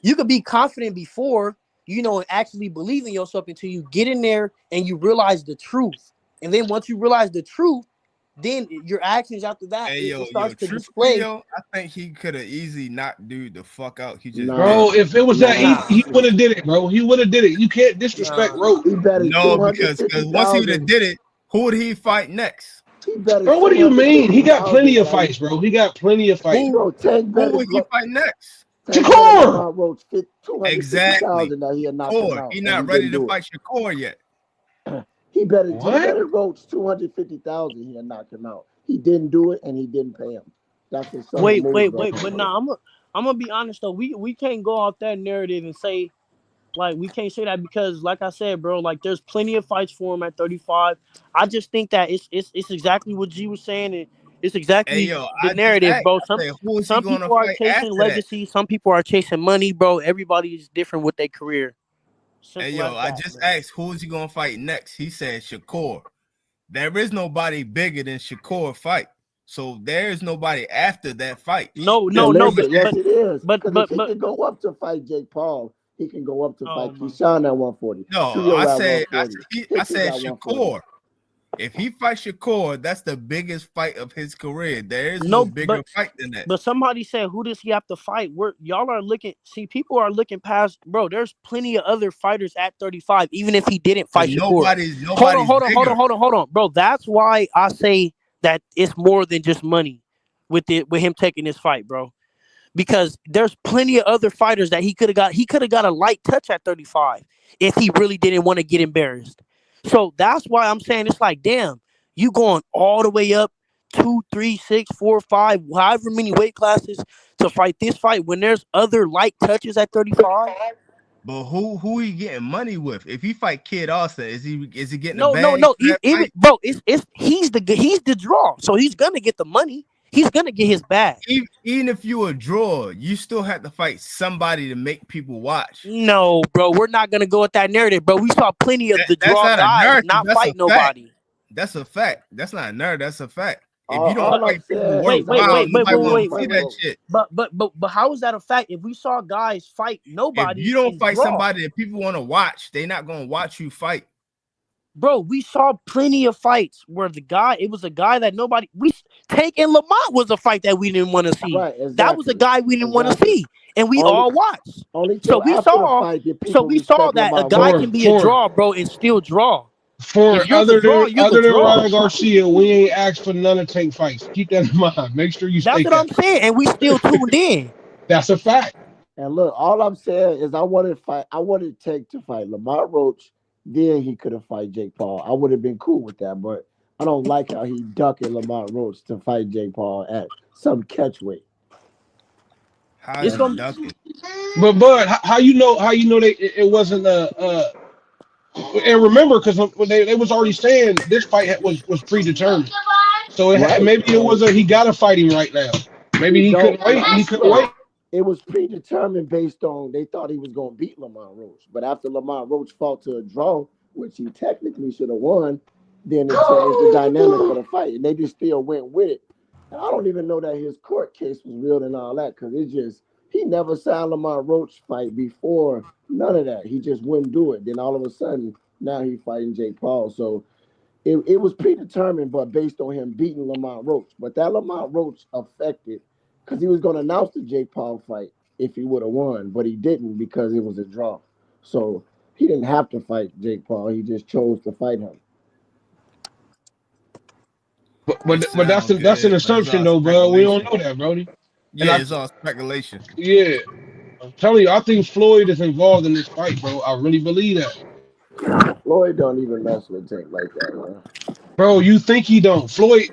you could be confident before, and actually believe in yourself until you get in there and you realize the truth. And then once you realize the truth, then your actions after that Hey, it yo, starts to truthfully, display. yo, I think he could have easily knocked dude the fuck out. He just Nah, Bro, didn't. if it was that nah. easy, he Nah, would have did it, bro. He would have did it. You can't disrespect nah. Roach. He betted two No, hundred because fifty once he would have thousand. did it, who would he fight next? He betted Bro, what two do you hundred mean? fifty He got plenty thousand of that fights, bro. He got plenty of fights. Who bro. Tank Who betted would he fight next? Tank betted Shakur! Lamont Roach 250 Exactly. thousand that he had knocked him Shakur. out, He and he not ready didn't to do it. fight Shakur yet. He What? betted Roach 250,000. He had knocked him out. He didn't do it, and he didn't pay him. That's a subtle Wait, move wait, right wait. But there. nah, I'm gonna be honest though. We can't go off that narrative and say like we can't say that because like I said, bro, like there's plenty of fights for him at 35. I just think that it's exactly what G was saying, and it's Hey, exactly yo, the I just narrative, asked. bro. I said, who is he Some going to people are fight chasing after that? legacy, some people are chasing money, bro. Everybody is different with their career. Hey, Simple yo, as I that, just man. asked, who is he going to fight next? He said Shakur. There is nobody bigger than Shakur fight. So there is nobody after that fight. No, Now no, no, listen, yes it is. Because if he but can go up to fight Jake Paul, he can go up to oh fight my Keyshawn at 140, No, Trio at I 140, Hickens said at 140. Shakur. If he fights Shakur, that's the biggest fight of his career. There is no no, bigger fight than that. but somebody said, "Who does he have to fight?" Y'all are looking. See, people are looking past, bro. There's plenty of other fighters at 35, even if he didn't But fight Shakur. nobody's bigger. Hold on, bro. That's why I say that it's more than just money with him taking this fight, bro. Because there's plenty of other fighters that he could have got. He could have got a light touch at 35 if he really didn't want to get embarrassed. So that's why I'm saying it's like, damn, you going all the way up 2, 3, 6, 4, 5, however many weight classes to fight this fight when there's other light touches at 35. But who he getting money with? If he fight Kid Austin, is he getting a No, no, bag no. for that Even fight? bro, it's he's the draw, so he's gonna get the money. He's gonna get his bag. Even if you a draw, you still have to fight somebody to make people watch. No, bro, we're not gonna go with that narrative, bro. We saw plenty of the That's draw not a guys narrative. not That's a fight fact. nobody. That's a fact. That's not a narrative. That's a fact. If All, you don't But all I'm fight people saying worth is wait, I wait, while, want wait, to wait, nobody wait, see want him wait, to see fight wait, that wait. Roach. shit. But how is that a fact? If we saw guys fight If nobody you don't and fight draw, somebody that people want to watch, they not gonna watch you fight. bro, we saw plenty of fights where it was a guy that nobody we Tank and Lamont was a fight that we didn't want to see. Right, That was a exactly. guy we didn't want to Exactly. see, and we Only all watched. only So till we after the saw, fight did so people we saw respect that a Lamar guy Roach. For can be a for draw, bro, and still draw. for If you're the draw, you're the other than draw. Ryan Garcia, we ain't asked for none of Tank fights. Keep that in mind. Make sure you That's state what I'm that. saying, and we still tuned in. That's a fact. And look, all I'm saying is I wanted Tank to fight Lamar Roach, then he could have fight Jake Paul. I would have been cool with that, but I don't like how he ducking Lamar Roach to fight Jake Paul at some catch weight. How's It's he gonna ducking? But how you know it wasn't and remember because they was already saying this fight was predetermined. So Right. maybe it was he got to fight him right now. Maybe He he don't couldn't wait. He couldn't look. wait. It was predetermined based on they thought he was going to beat Lamar Roach, but after Lamar Roach fought to a draw, which he technically should have won, then it changed the dynamic of the fight, and they just still went with it. And I don't even know that his court case was real and all that because it just he never signed Lamar Roach fight before none of that. He just wouldn't do it. Then all of a sudden now he fighting Jake Paul. So it was predetermined, but based on him beating Lamar Roach. But that Lamar Roach affected because he was going to announce the Jake Paul fight if he would have won, but he didn't because it was a draw. So he didn't have to fight Jake Paul. He just chose to fight him. But that's Sound an good, but it's assumption all though, bro. We don't speculation. know that, Brody. And Yeah, it's all speculation. yeah, I'm telling you, I think Floyd is involved in this fight, bro. I really believe that. Floyd don't even mess with Tank like that, man. Bro, you think he don't? Floyd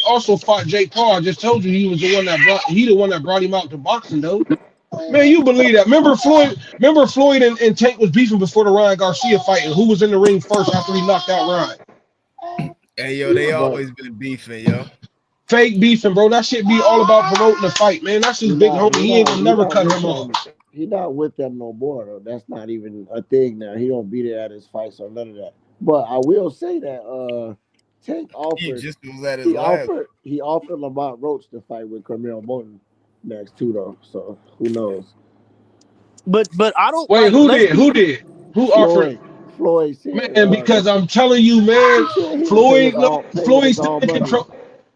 also fought Jake Paul. I just told you he was the one that brought him out to boxing, though. Man, you believe that? Remember Floyd and Tank was beefing before the Ryan Garcia fight, and who was in the ring first after he knocked out Ryan? Hey, yo, they always been beefing, yo. Fake beefing, bro. That shit be all about promoting the fight, man. That's his big homie. He ain't gonna never cut him off. He not with them no more, though. That's not even a thing now. He don't be there at his fights or none of that. But I will say that Tank offered. He just was at his last. He offered Lamont Roach to fight with Camille Moten next too, though. So who knows? But I don't. Wait, who did? Who offered? Floyd said, man, because I'm telling you, man, Floyd still in control,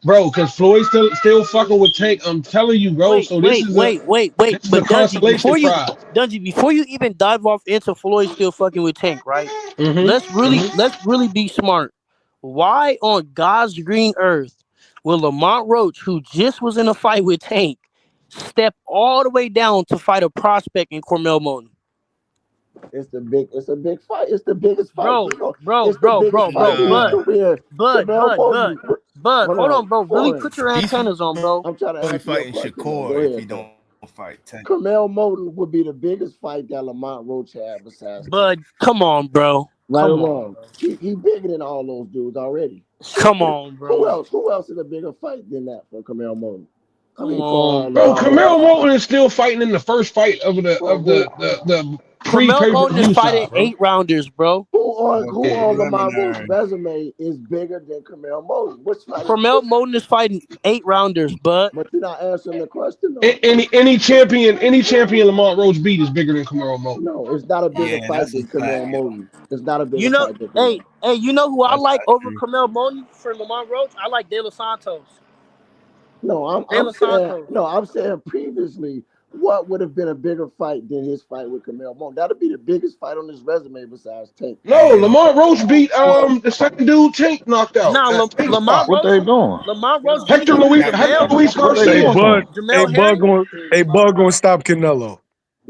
bro. Because Floyd still fucking with Tank. I'm telling you, bro. Wait. But Dungy, before you even dive off into Floyd still fucking with Tank, right? Let's really be smart. Why on God's green earth will Lamont Roach, who just was in a fight with Tank, step all the way down to fight a prospect in Cormel Moten? It's a big fight. It's the biggest fight. Bro. But hold on, bro. Really put your antennas on, bro. I'm trying to ask fighting Shakur if he don't fight Tank. Camille Moten would be the biggest fight that Lamont Roach had besides. But come on, bro. Right or wrong. He bigger than all those dudes already. Come on, bro. Who else is a bigger fight than that for Camille Moten? Come on, bro. Camille Moten is still fighting in the first fight of the Camille Moten is fighting 8-rounders, bro. Who on Lamont Roach's resume is bigger than Camille Moten? Camille Moten is fighting 8-rounders, but you're not answering the question. Any champion Lamont Roach beat is bigger than Camille Moten. No, it's not a bigger fight than Camille Moten. It's not a bigger fight than Camille. Hey, you know who I like over Camille Moten for Lamont Roach? I like De Los Santos. No, I'm saying previously, what would have been a bigger fight than his fight with Camille Moten? That'd be the biggest fight on his resume besides Tank. No, Lamont Roach beat the second dude Tank knocked out. Nah, Lamont what they doing? Lamont Roach Hector Luis Garcia. Bud gonna stop Canelo.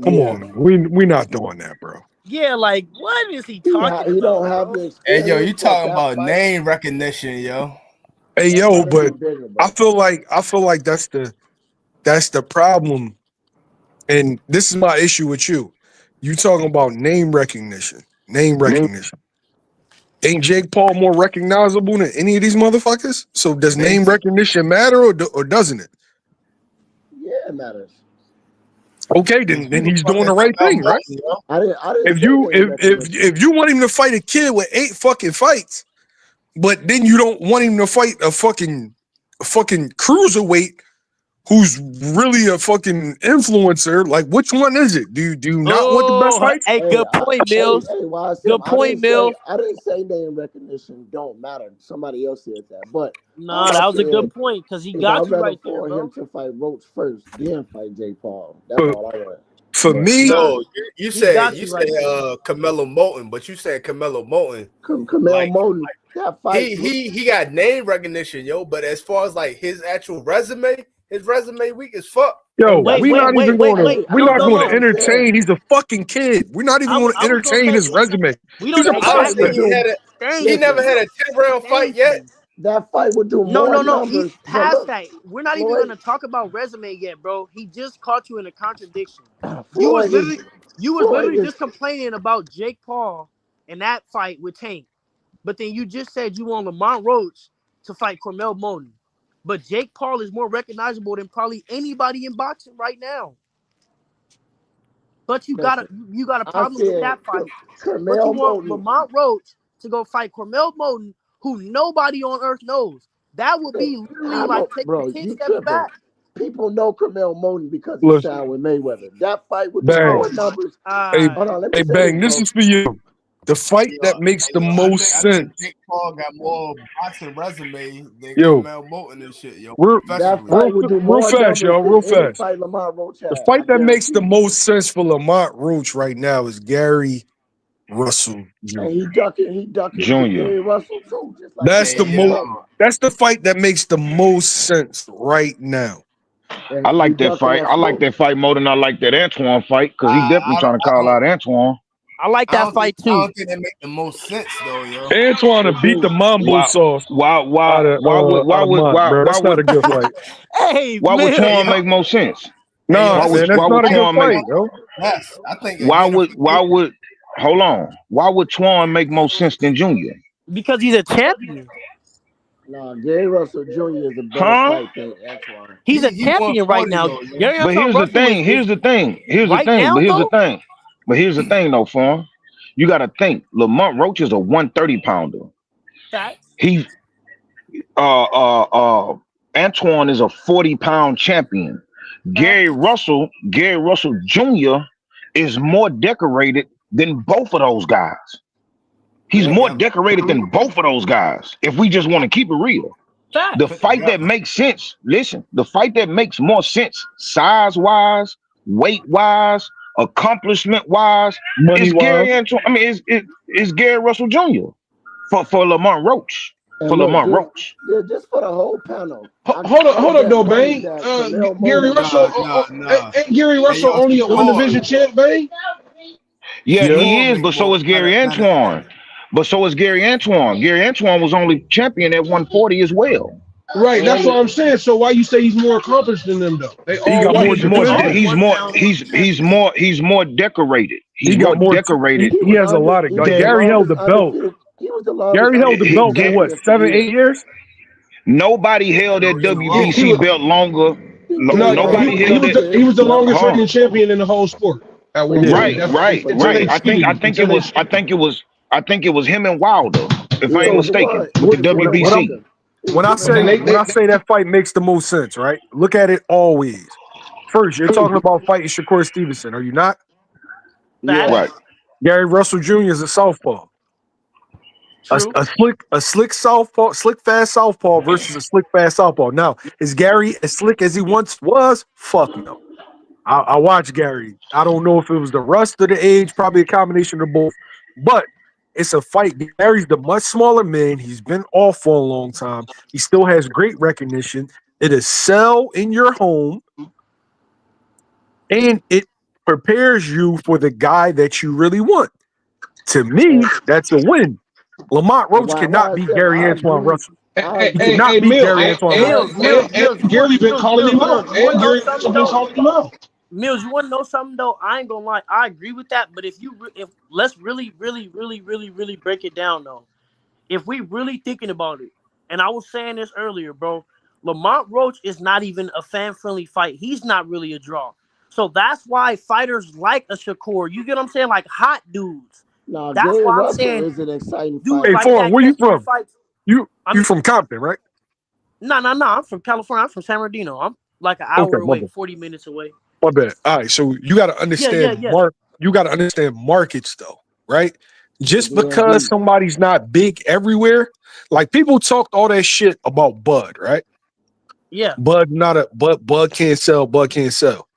Come on, we not doing that, bro. Yeah, like what is he talking about? He don't have the experience. Hey, yo, you talking about name recognition, yo? Hey, yo, but I feel like that's the problem. And this is my issue with you. You talking about name recognition. Ain't Jake Paul more recognizable than any of these motherfuckers? So does name recognition matter or doesn't it? Yeah, it matters. Okay, then he's doing the right thing, right? I didn't if you want him to fight a kid with 8 fucking fights, but then you don't want him to fight a fucking cruiserweight who's really a fucking influencer, like which one is it? Do you not want the best fights? Hey, good point, Mills. Good point, Mills. I didn't say name recognition don't matter. Somebody else said that, but no, that was a good point because he got you right there, bro. Him to fight Roach first, then fight Jake Paul. That's all I want. For me, no, you said Canelo Moten, but you said Canelo Moten. Canelo Moten. That fight, he got name recognition, yo. But as far as like his actual resume, his resume weak as fuck. Yo, we're not going to entertain. He's a fucking kid. We're not even going to entertain his resume. He's a prospect. He never had a 10-round fight yet. That fight would do more. No. He's past that. We're not even going to talk about resume yet, bro. He just caught you in a contradiction. You was literally just complaining about Jake Paul and that fight with Tank, but then you just said you want Lamont Roach to fight Cormel Moten. But Jake Paul is more recognizable than probably anybody in boxing right now. But you got a problem with that fight. But you want Lamont Roach to go fight Cormel Moten, who nobody on earth knows. That would be literally like taking 10 steps back. People know Cormel Moten because he signed with Mayweather. That fight with the numbers. Hey, Bang, this is for you. The fight Yo, that makes the yo, most I think sense. Jake Paul got more boxing resume than Yo, Canelo Bolton and shit, yo, real, That professionally. fight would do real more fast, numbers y'all. than Real any fast. fight Lamont Roach The had. I fight that makes guarantee the you. most sense for Lamont Roach right now is Gary Russell Jr. And he ducking to Junior. Gary Russell too, just like he That's Hey, the ducked to most. yo, Bubba. That's the fight that makes the most sense right now. And I he like that ducking fight. that I like smoke. that fight more than I like that Antoine fight because he definitely trying to call out Antoine. I like that fight I too. don't think that make the most sense though, yo. Antoine It beat the do. mambo Why? sauce out of Why would Mont, bro. That's not a good fight. Hey, why would Mills. Hey, Twan yo, make more sense? hey, yo, Nah, that's man, that's Why would not a good Twan make? fight, yo. yes. I think a Why would unification. hold on? Why would Twan make more sense than Junior? Because he's a champion. Nah, Gary Russell Jr. is a better Huh? fight than Antoine. He's a He champion right 140 now. though, yo. Gary But Antoine here's the Russell thing. is Here's the thing. Here's the right thing. now But here's the though. thing. But here's the thing, though, Fawn. You got to think. Lamont Roach is a 130 pounder. Facts. He Antoine is a 40-pound champion. Facts. Gary Russell Jr. is more decorated than both of those guys. He's Put more together. decorated than both of those guys. If we just want to keep it real, the Facts. Put fight that together. makes sense. Listen, the fight that makes more sense, size wise, weight wise, accomplishment wise, Money is wise, Gary Antoine. I mean, is Gary Russell Jr. for Lamont Roach. And For look, Lamont Roach. just for the whole panel, I Hold up, bet though, money Bane. that Canelo Gary Mosley. Russell, Nah. ain't Gary Hey, Russell yo, only a one Shakur. division champ, Bane? Yeah, yeah. he Shakur is, make but so more. is Gary Antoine. But so is Gary Antoine. Gary Antoine was only champion at 140 as well. Right, that's And what I'm saying. So why you say he's more accomplished than them, though? They He all got one more He's more All divisions. he's one more pound he's champions. more he's more decorated. He He's got more more. decorated. he He was has a lot of. he Like was the Than Gary held longest the belt. undefeated. He was the longest Gary held the undefeated belt for what, champion for 7, 8 years. years? nobody held that Even he WBC was longer. belt longer. He no, did, bro. Nobody he held was it. he was the Yep. longest Huh? reigning champion in the whole sport at For one Yeah. point. Right, years. That's right, For until they right. years. cheated him. Until they cheated. I think it was him and Wilder, if I Yeah, ain't So it was. mistaken, with It the what was him and what I'm WBC. Wilder. It was him and Wilder. when I say that fight makes the most sense, right? Look at it always. First, you're talking about fighting Shakur Stevenson, are you not? Yeah. Right. Facts. Gary Russell Jr. is a southpaw. True. A slick southpaw, slick fast southpaw versus a slick fast southpaw. Now, is Gary as slick as he once was? Fuck no. I watched Gary. I don't know if it was the rust of the age, probably a combination of both. But it's a fight. Gary's the much smaller man. He's been off for a long time. He still has great recognition. It is sell in your home, and it prepares you for the guy that you really want. To me, And, that's a win. Lamont and Roach cannot why I beat said Gary Antoine Russell. I He agree. cannot beat Mill, Gary Antoine Russell. Mills, and Gary been calling him out, You wanna and know Gary something Russell been though? calling him out. Mills, you wanna know something though? I ain't gonna lie, I agree with that. But if let's really break it down though. If we really thinking about it, and I was saying this earlier, bro, Lamont Roach is not even a fan-friendly fight. He's not really a draw. So that's why fighters like a Shakur, you get what I'm saying? Like hot dudes. Now, That's Gary why I'm Russell saying is an exciting dudes Hey, fighter. like Fawn, that where you can't from? fight. You I'm from Compton, right? no. I'm from California. I'm from San Bernardino. I'm like an Okay, hour my away, bad. 40 minutes away. My bad. All right, so you got to understand Yeah. You got to understand markets, though, right? The Just because DMV. somebody's not big everywhere, like people talked all that shit about Bud, right? Yeah. Bud can't sell. Bud can't sell.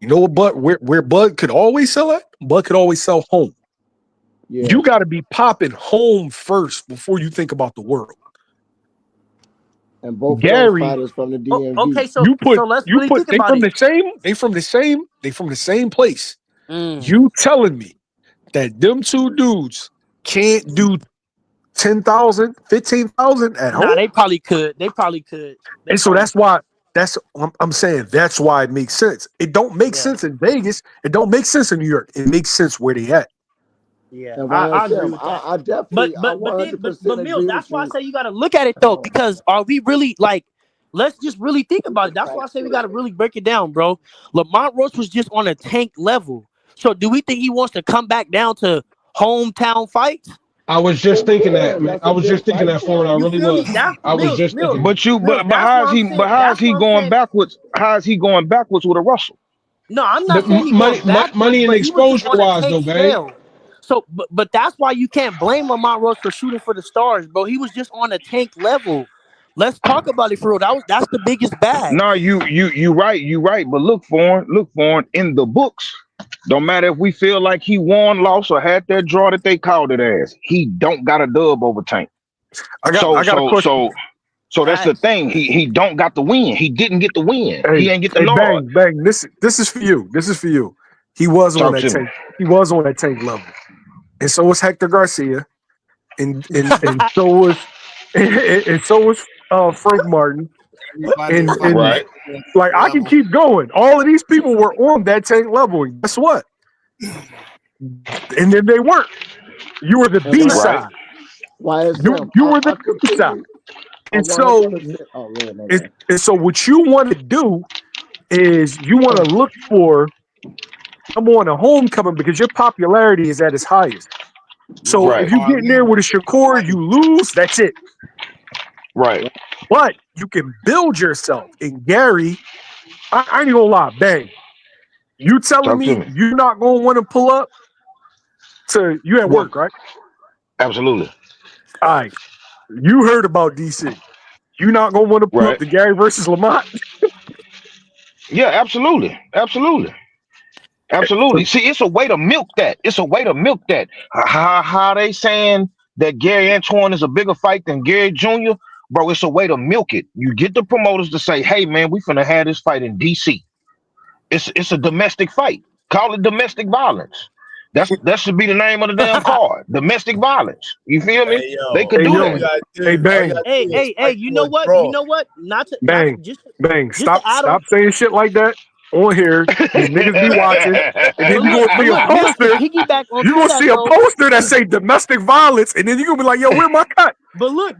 You know what? Bud where Bud could always sell at? Bud could always sell home. Yeah. You got to be popping home first before you think about the world. And both of those Gary, fighters from the Oh, DMV. okay, so let's really think they about from it. they from the same place. Mm. You telling me that them two dudes can't do 10,000, 15,000 at Nah, home? they probably could. And so that's why I'm saying that's why it makes sense. It don't make Yeah. sense in Vegas. It don't make sense in New York. It makes sense where they at. Yeah, And I agree YSM, with that. I definitely, I But 100% Mills, agree that's with why I you. say you got to look at it though, because are we really like? Let's just really think about it. That's why I say we got to really break it down, bro. Lamont Roach was just on a tank level. So do we think he wants to come back down to hometown fights? I was just thinking that, Yeah, man. that's I a was good just thinking fight that for for it. I him. You really feel me? was. That's I was just Mills. thinking. But That's how why is I'm he? saying. But how is That's he why I'm going saying. backwards? How is he going backwards with a Russell? No, I'm The not saying he going backwards, money and but he was just exposure on a wise, though, tank babe. scale. So, but that's why you can't blame Lamont Roach for shooting for the stars, bro. He was just on a Tank level. Let's talk about it for real. That's the biggest bag. No, you right. But look for him in the books. Don't matter if we feel like he won, lost, or had that draw that they called it as. He don't got a dub over Tank. I So got a so question. so so that's the Facts. thing. He don't got the win. He didn't get the win. Hey, He ain't get the hey, nod. bang. This is for you. This is for you. He was on Talk that to me. tank. He was on that tank level, and so was Hector Garcia, and so was and so was Frank Martin, Everybody and fucking Right. like I can level. keep going. All of these people were on that tank level, and guess what? And then they weren't. You were the And B why? Right. side. Why is You him? you were I the B side, completely, I and so 100%. Oh man, my bad. and so what you want to do is you want to look for someone a homecoming because your popularity is at its highest. So if Right. you get in there with a Shakur, you lose. That's it. Right. But you can build yourself. And Gary, I ain't gonna lie, bang. You telling Talk to me me. you're not gonna want to pull up to you at Well, work, right? absolutely. All right. You heard about DC. You not gonna want to pull up Right. to Gary versus Lamont. Yeah, absolutely. See, it's a way to milk that. How they saying that Gary Antoine is a bigger fight than Gary Jr. Bro, it's a way to milk it. You get the promoters to say, "Hey, man, we finna have this fight in DC. It's a domestic fight. Call it domestic violence. That should be the name of the damn card. Domestic violence. You feel me? Hey They yo, could Hey do all yo, you that. gotta hey do, all you bang, gotta Hey, do is hey, hey, fight you to know a what? You draw. know what? Not to bang, bang. just to add on. Stop saying shit like that on here because niggas be watching, and then But you look, gonna see a Milk, to poster. piggyback You onto gonna that see a though. poster that say domestic violence, and then you gonna be like, "Yo, where my cut?" But look,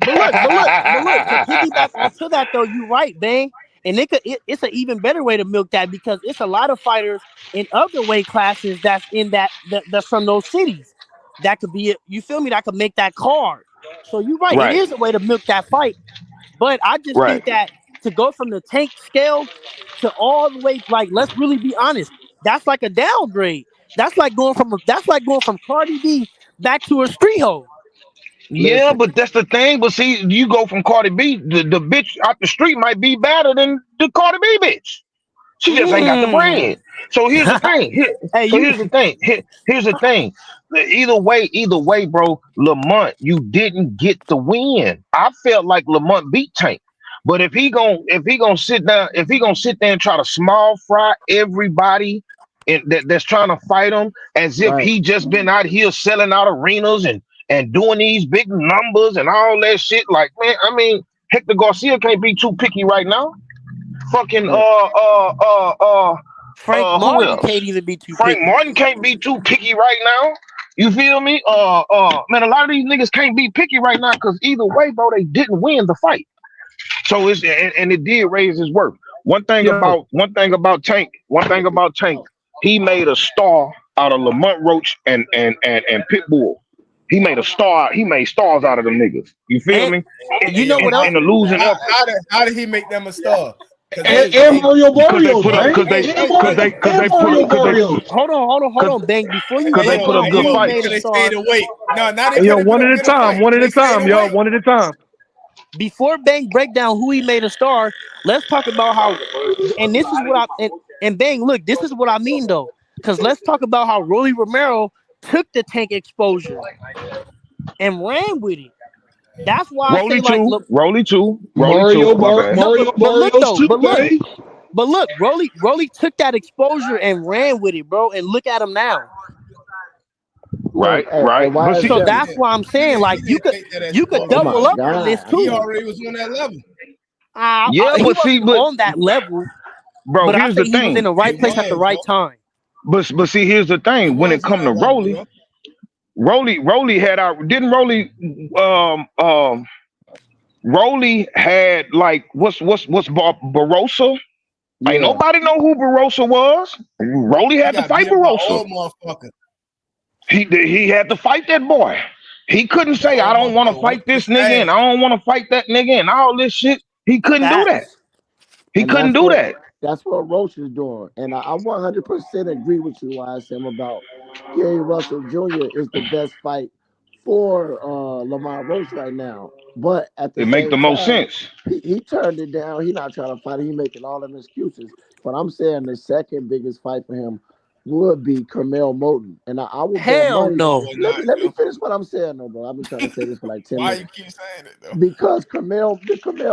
to piggyback onto that though, you right, bang. And it's an even better way to milk that because it's a lot of fighters in other weight classes that's in that's from those cities. That could be you feel me? That could make that card. So you're right. It Right, is a way to milk that fight. But I just right. think that to go from the Tank scale to all the way, like, let's really be honest. That's like a downgrade. That's like going from Cardi B back to a street hoe. Yeah, Listen, but that's the thing. But see, you go from Cardi B, the bitch out the street might be better than the Cardi B bitch. She just ain't got the Mm. bread. So here's the thing. Hey, So you. here's the thing. Here's the thing. Either way, bro. Lamont, you didn't get the win. I felt like Lamont beat Tank. But if he gonna sit down, if he gonna sit there and try to small fry everybody that's trying to fight him, as if right? he just been out here selling out arenas and doing these big numbers and all that shit, like man, I mean, Hector Garcia can't be too picky right now. Fucking Right. Frank who Martin else? can't even be too Frank picky. Martin can't be too picky right now. You feel me? Man, a lot of these niggas can't be picky right now because either way, bro, they didn't win the fight. So and it did raise his worth. Yo, One thing about Tank, he made a star out of Lamont Roach and Pitbull. He made stars out of them niggas. You feel And me? you know what In else? the losing How, effort. how did he make them a star? Because And Mario Because they Barrios, put up Hey, right? because hey, they hey, because hey, they because And they put Mario because they Barrios. hold because on, Bang. Before you because hey they break yo, put up down hey good who yo, he they made could a fights. have star, stayed awake. No, now they hey, yo, could have one put at up a good time, fights, one but at a they stayed time, y'all, awake. one at a time. before Bang break down who he made a star, let's talk about how. And this is what and Bang, look, this is what I mean though, because let's talk about how Rolly Romero took the Tank exposure and ran with it. That's why I say like, look, Rolly two. My bad. no, Mario but look Barrios though, too, man. but look, Rolly took that exposure and ran with it, bro, and look at him now. Right, Hey, right. But see, So YSM. that's why I'm saying like He didn't take that you could Oh exposure. my double up on this God, He too. already was on that level. yeah, He wasn't but on that level, bro, but I here's the say he was in thing. the He right place at the was, right bro. time. But see, here's the He thing. When it was on come that to level, yo. Rolly had out. Didn't Rolly had like what's Barossa? Ain't yeah. nobody know who Barossa was. Rolly He had to got beat fight up by Barossa. old motherfucker. He had to fight that boy. He couldn't The say I old don't want to motherfucker fight whooped this his nigga and ass. I don't want to fight that nigga and all this shit. He couldn't do that. Facts. He And couldn't that's do what that. That's what Roach is doing. And I 100% agree with you, YSM, about Gary Russell Jr. is the best fight for Lamont Roach right now. But at the It make the same most time, sense. he turned it down. He not trying to fight it. He making all them excuses. But I'm saying the second biggest fight for him would be Carmel Moten. And I would bet Hell money. no. Let me finish what I'm saying, though, bro. I've been trying to say this for like 10 Why minutes. you keep saying it though? Because Camille,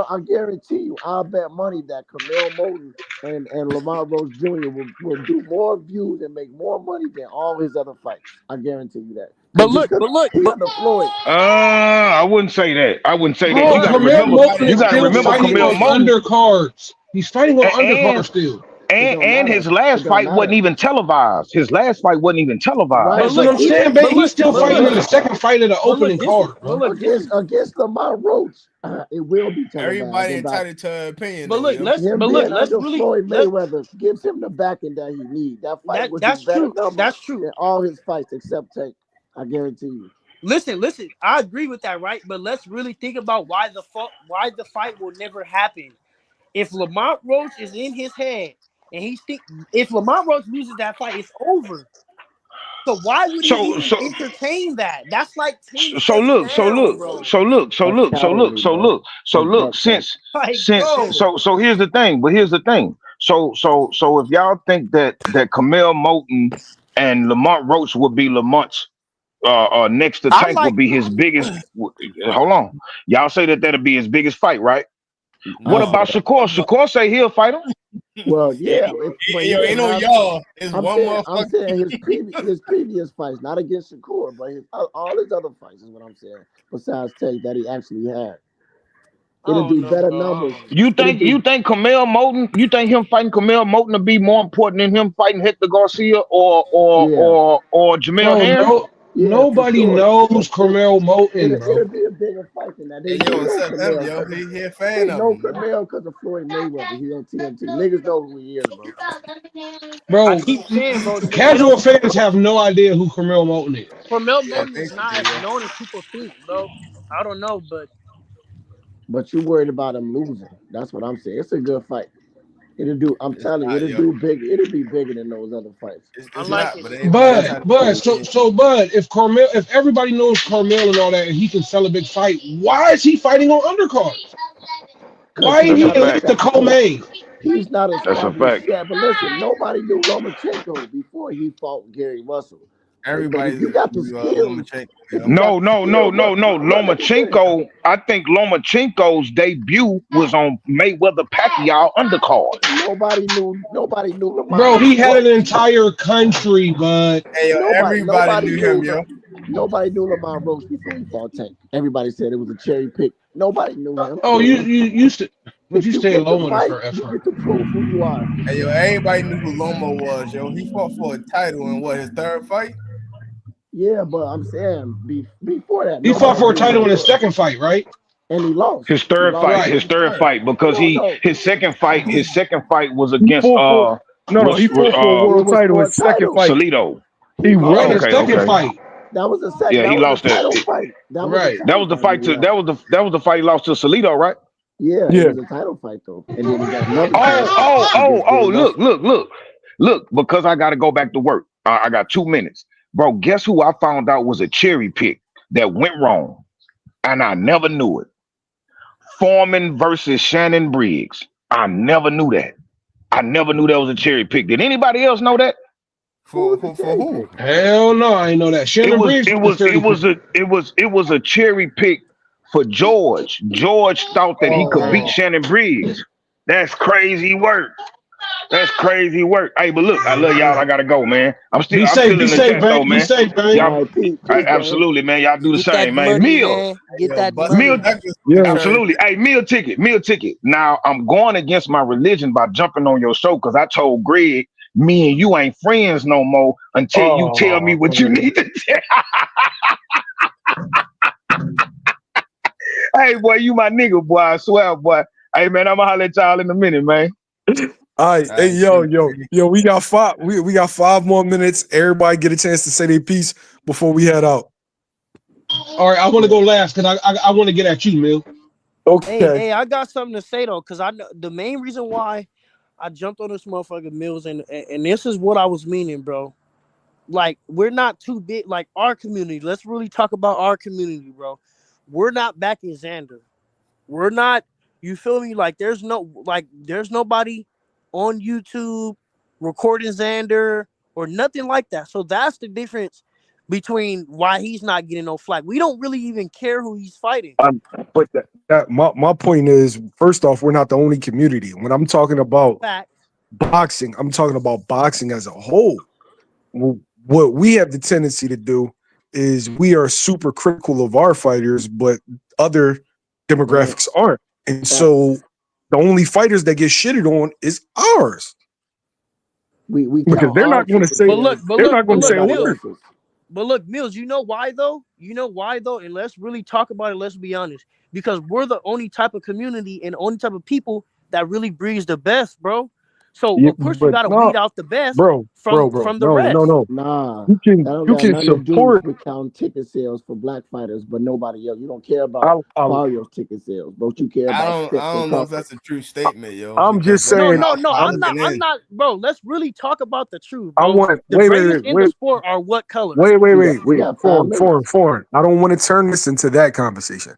I guarantee you, I'll bet money that Camille Moten and Lamar Rose Jr. will do more views and make more money than all his other fights. I guarantee you that. But Because look, he under Floyd. I wouldn't say that. I wouldn't say that. Bro, You got to Camille remember. Moten You is got to still remember fighting Camille on Moten, undercards. He's fighting on undercards and still. It don't and matter. his last It don't fight wasn't matter. even televised. His last fight wasn't even televised. Right. but That's what look, I'm saying, Even babe. but He's look, still but but fighting in the look, listen, second fight of the but look, opening this is card, but bro. look, this is against Lamar Roach, it will be televised. Everybody And by entitled to an opinion but though, look, yo. let's him but look, being let's under really Floyd let Mayweather gives him the backing that he needs. That fight that will do that's better true. numbers That's true. than all his fights except Tank. I guarantee you. Listen, I agree with that, right? But let's really think about why the fight will never happen. If Lamont Roach is in his head and if Lamont Roach loses that fight, it's over. So why would he So even so entertain that? That's like 10 so steps look, so down, look, bro. so look, so That's look, so look, cowardly, so bro. look, so That's look. buck fight. Like, Since bro. so here's the thing. But here's the thing. So if y'all think that Camille Moten and Lamont Roach would be Lamont's next to I Tank would like be his biggest. Hold on, y'all say that'd be his biggest fight, right? What I No, say about that. Shakur? Shakur say he'll fight him. Well, yeah, yeah, but he yo, didn't ain't no have. y'all. It's I'm one saying, I'm motherfucker. saying his previous fights, not against Shakur, but all his other fights is what I'm saying. Besides Tank that he actually had, I it'll don't do know, better bro. I numbers. don't know. You It'll think do. Camille Moten? You think him fighting Camille Moten to be more important than him fighting Hector Garcia Yeah, or Jamel Bro, Herring? yeah, for nobody sure. knows Carmel Moten, It'll bro. be a bigger fight than that. Hey, They yo, know accept him, Camille yo. because He a fan they of know him, yo. Camille because of Floyd Mayweather. He on TNT. Niggas know who he is, bro. I Bro, keep saying, bro, casual fans have no idea who Carmel Moten is. Cormel Yeah, Moten is thanks for not G, as yo. known as people think, bro. I don't know, but But you worried about him losing. That's what I'm saying. It's a good fight. It'll do. I'm It's telling you, not, it'll yo. do big. It'll be bigger than those other fights. I It's like not, it. but everybody entitled to their opinion. Bud, if everybody knows Carmel and all that, and he can sell a big fight, why is he fighting on undercards? Because Why he's ain't That's he a not at least fact. the established. co-main? He's not That's a established fact. yet. But listen, nobody knew Lomachenko before he fought Gary Russell. But if Everybody's you got the skills, Lomachenko, if yo. you got No, the no, no, skills, no, no. but let me finish. Lomachenko. I think Lomachenko's debut was on Mayweather Pacquiao undercard. Nobody knew Lamont Bro, he had an Roach. entire country, bud. Hey, yo, everybody Nobody knew him, knew yo. nobody knew Lamont Roach before he fought Tank. Everybody said it was a cherry pick. Nobody knew him. Oh, you used to, but If you you stay get the low on it fight, for you effort. get to prove who you are. Hey, yo, everybody knew who Lomo was, yo. He fought for a title in what, his third fight? Yeah, but I'm saying before that, He fought nobody for a knew who title he in his was, second fight, right? and he lost. His He third lost fight. that Right. His fight. third fight because No, no, his second fight. His second fight was He against fought for no, he fought for a it world was title. for a His second title. fight, Salido. He he Right, lost. won. his Okay, second okay. fight. Yeah, That he was a lost that. title fight. That was a Right. That title was the fight when fight he to lost. that was the fight he lost to Salido, right? Yeah, it Yeah, was a title fight though, and then he got another title Oh, fight oh, oh, against oh! Gary Russell. Look! Because I got to go back to work. I got 2 minutes, bro. Guess who I found out was a cherry pick that went wrong, and I never knew it. Foreman versus Shannon Briggs. I never knew that. I never knew that was a cherry pick. Did anybody else know that? Who For was the for cherry who? pick? Hell no, I ain't know that. It Shannon was Briggs it was was it cherry was picked. a cherry pick for George. George thought that he could beat Oh, Shannon Briggs. That's crazy work. That's crazy work. Hey, but look, I love y'all. I gotta go, man. I'm still Be in the safe, chat though, Bank. Be man. safe, Bank. All Y'all, right, peace, gang. absolutely, man. Y'all do the Get that same, man. money, Meal, man. hey, Get yo, that Buster meal, money. Douglas was yeah. a cherry absolutely. pick. Hey, meal ticket. Now I'm going against my religion by jumping on your show because I told Greg, me and you ain't friends no more until you tell me Oh what you man, need to tell. Hey, boy, you my nigga, boy. I swear, boy. Hey, man, I'ma holler at y'all in a minute, man. all right, All hey, right, peace, G. yo, we got five. We got 5 more minutes. Everybody get a chance to say their piece before we head out. All right, I want to go last because I want to get at you, Mill. Hey, Okay. hey, I got something to say though, because I know the main reason why I jumped on this motherfucking Mills, and this is what I was meaning, bro. Like, we're not too big. Like, our community. Let's really talk about our community, bro. We're not backing Xander. We're not. You feel me? Like, there's nobody on YouTube recording Xander or nothing like that. So that's the difference between why he's not getting no flack. We don't really even care who he's fighting. But my point is, first off, we're not the only community. When I'm talking about Fact. boxing, I'm talking about boxing as a whole. What we have the tendency to do is we are super critical of our fighters, but other demographics aren't. And so the only fighters that get shitted on is ours. We Because they're not going to say, they're not going to say a word. But look, Mills, you know why though? And let's really talk about it. Let's be honest. Because we're the only type of community and only type of people that really breeds the best, bro. So Yeah, of course you gotta weed out the best from the rest. Nah, You can nothing to do support. with count ticket sales for black fighters, but nobody else. You don't care about Mario's ticket sales, but you care about. I don't know if that's a true statement, yo. I'm just saying. No, I'm not, bro. Let's really talk about the truth, bro. I want the greatest in the sport are what colors? Wait. Foreign. I don't want to turn this into that conversation.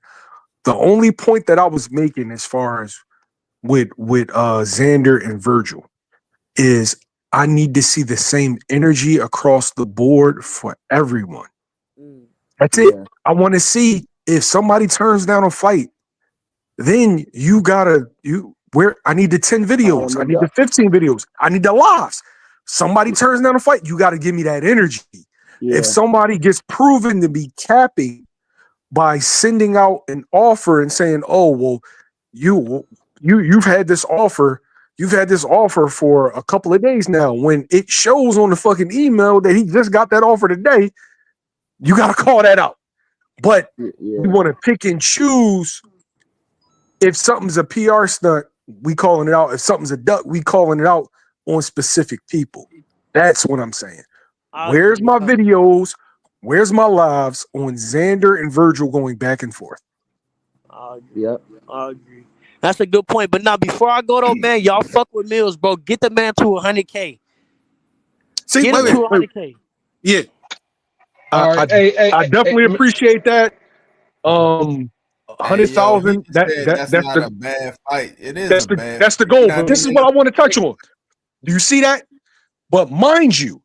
The only point that I was making as far as with Xander and Virgil is I need to see the same energy across the board for everyone. That's it. I want to see if somebody turns down a fight, then I need the 10 videos. I need the 15 videos. I need the lives. Somebody turns down a fight, you got to give me that energy. Yeah. If somebody gets proven to be capping by sending out an offer and saying, "Oh, well, you've had this offer. You've had this offer for a couple of days now," when it shows on the fucking email that he just got that offer today, you got to call that out. But we want to pick and choose. If something's a PR stunt, we calling it out. If something's a duck, we calling it out on specific people. That's what I'm saying. Where's my videos? Where's my lives on Xander and Virgil going back and forth? I agree. That's a good point. But now, before I go though, man, y'all fuck with Mills, bro. Get the man to 100K. See, get him to 100K. Yeah. I definitely appreciate that. 100,000. That's not a bad fight. It is. That's the goal. But this is what I want to touch on. Do you see that? But mind you,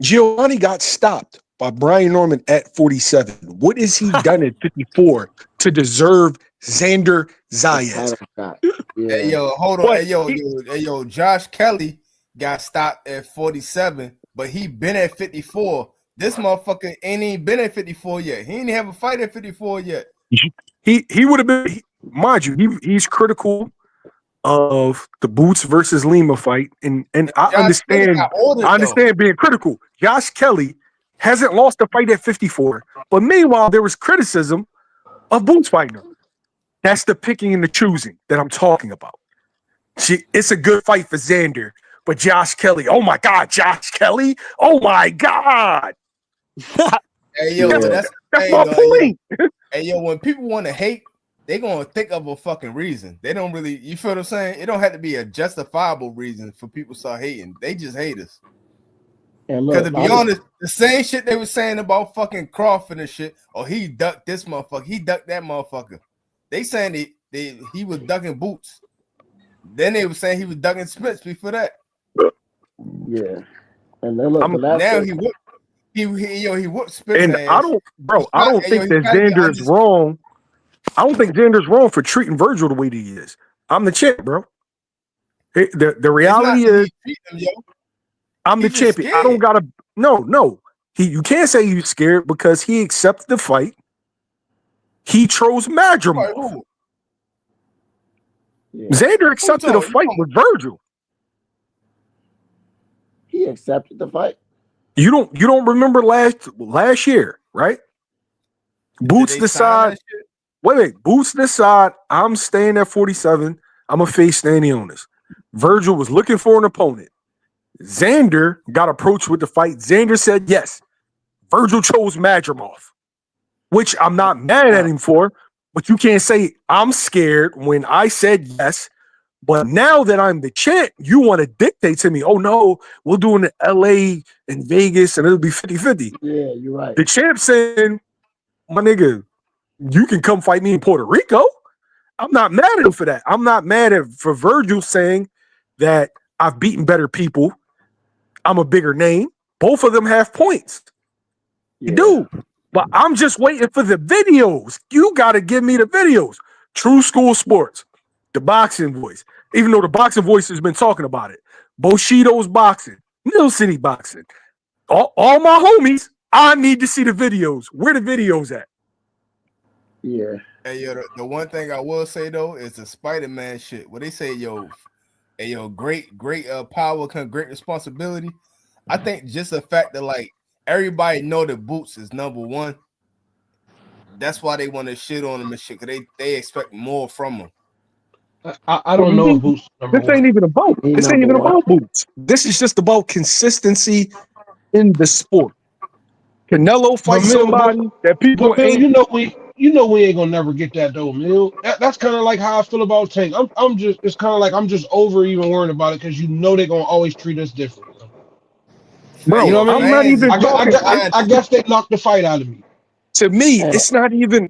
Giovanni got stopped by Brian Norman at 47. What has he done at 54 to deserve Xander Zayas? Hey, yo, hold on. Hey, yo, Josh Kelly got stopped at 47, but he been at 54. This motherfucker ain't even been at 54 yet. He ain't have a fight at 54 yet. He would have been, mind you, he's critical of the Boots versus Lima fight, and I understand being critical. Josh Kelly hasn't lost a fight at 54, but meanwhile there was criticism of Boots fighting him. That's the picking and the choosing that I'm talking about. It's a good fight for Xander, but Josh Kelly, oh my God, Josh Kelly, oh my God. Hey yo, that's my point. Hey yo, when people want to hate, they gonna think of a fucking reason. They don't really, you feel what I'm saying? It don't have to be a justifiable reason for people to start hating. They just hate us. Because to be honest, the same shit they were saying about fucking Crawford and shit, or he ducked this motherfucker, he ducked that motherfucker. They saying he was ducking Boots. Then they were saying he was ducking Spence before that. Yeah. And then look, now he whooped. He whooped Spence. And ass. I don't think that Xander is wrong. I don't think Xander's wrong for treating Virgil the way that he is. I'm the champ, bro. The reality is, I'm the champion. Scared. I don't gotta. No. You can't say he's scared because he accepted the fight. He chose Madrimov. Xander accepted a fight with Virgil. He accepted the fight. You don't remember last year, right? Boots decide. Wait. Boots decide I'm staying at 47. I'm a face Stanionis. Virgil was looking for an opponent. Xander got approached with the fight. Xander said yes. Virgil chose Madrimov, which I'm not mad at him for, but you can't say I'm scared when I said yes. But now that I'm the champ, you want to dictate to me, oh no, we'll do it in LA and Vegas and it'll be 50-50. Yeah, you're right. The champ saying, my nigga, you can come fight me in Puerto Rico. I'm not mad at him for that. I'm not mad at for Virgil saying that I've beaten better people. I'm a bigger name. Both of them have points. You do. But I'm just waiting for the videos. You got to give me the videos. True School Sports, the boxing voice. Even though the boxing voice has been talking about it. Bushido's boxing, Mill City boxing. All my homies, I need to see the videos. Where the videos at? Yeah. Hey, yo, the one thing I will say though is the Spider-Man shit. Where they say, great power comes great responsibility. I think just the fact that like everybody know that Boots is number one. That's why they want to shit on him and shit, because they expect more from him. I don't know if Boots number this ain't even about Boots. This is just about consistency in the sport. Canelo fight somebody that people ain't. You know we ain't gonna never get that though, Mill. That's kind of like how I feel about Tank. It's kind of like I'm just over even worrying about it because you know they're gonna always treat us different. Bro, you know what I mean? I'm not even talking. I guess they knocked the fight out of me. To me, it's not even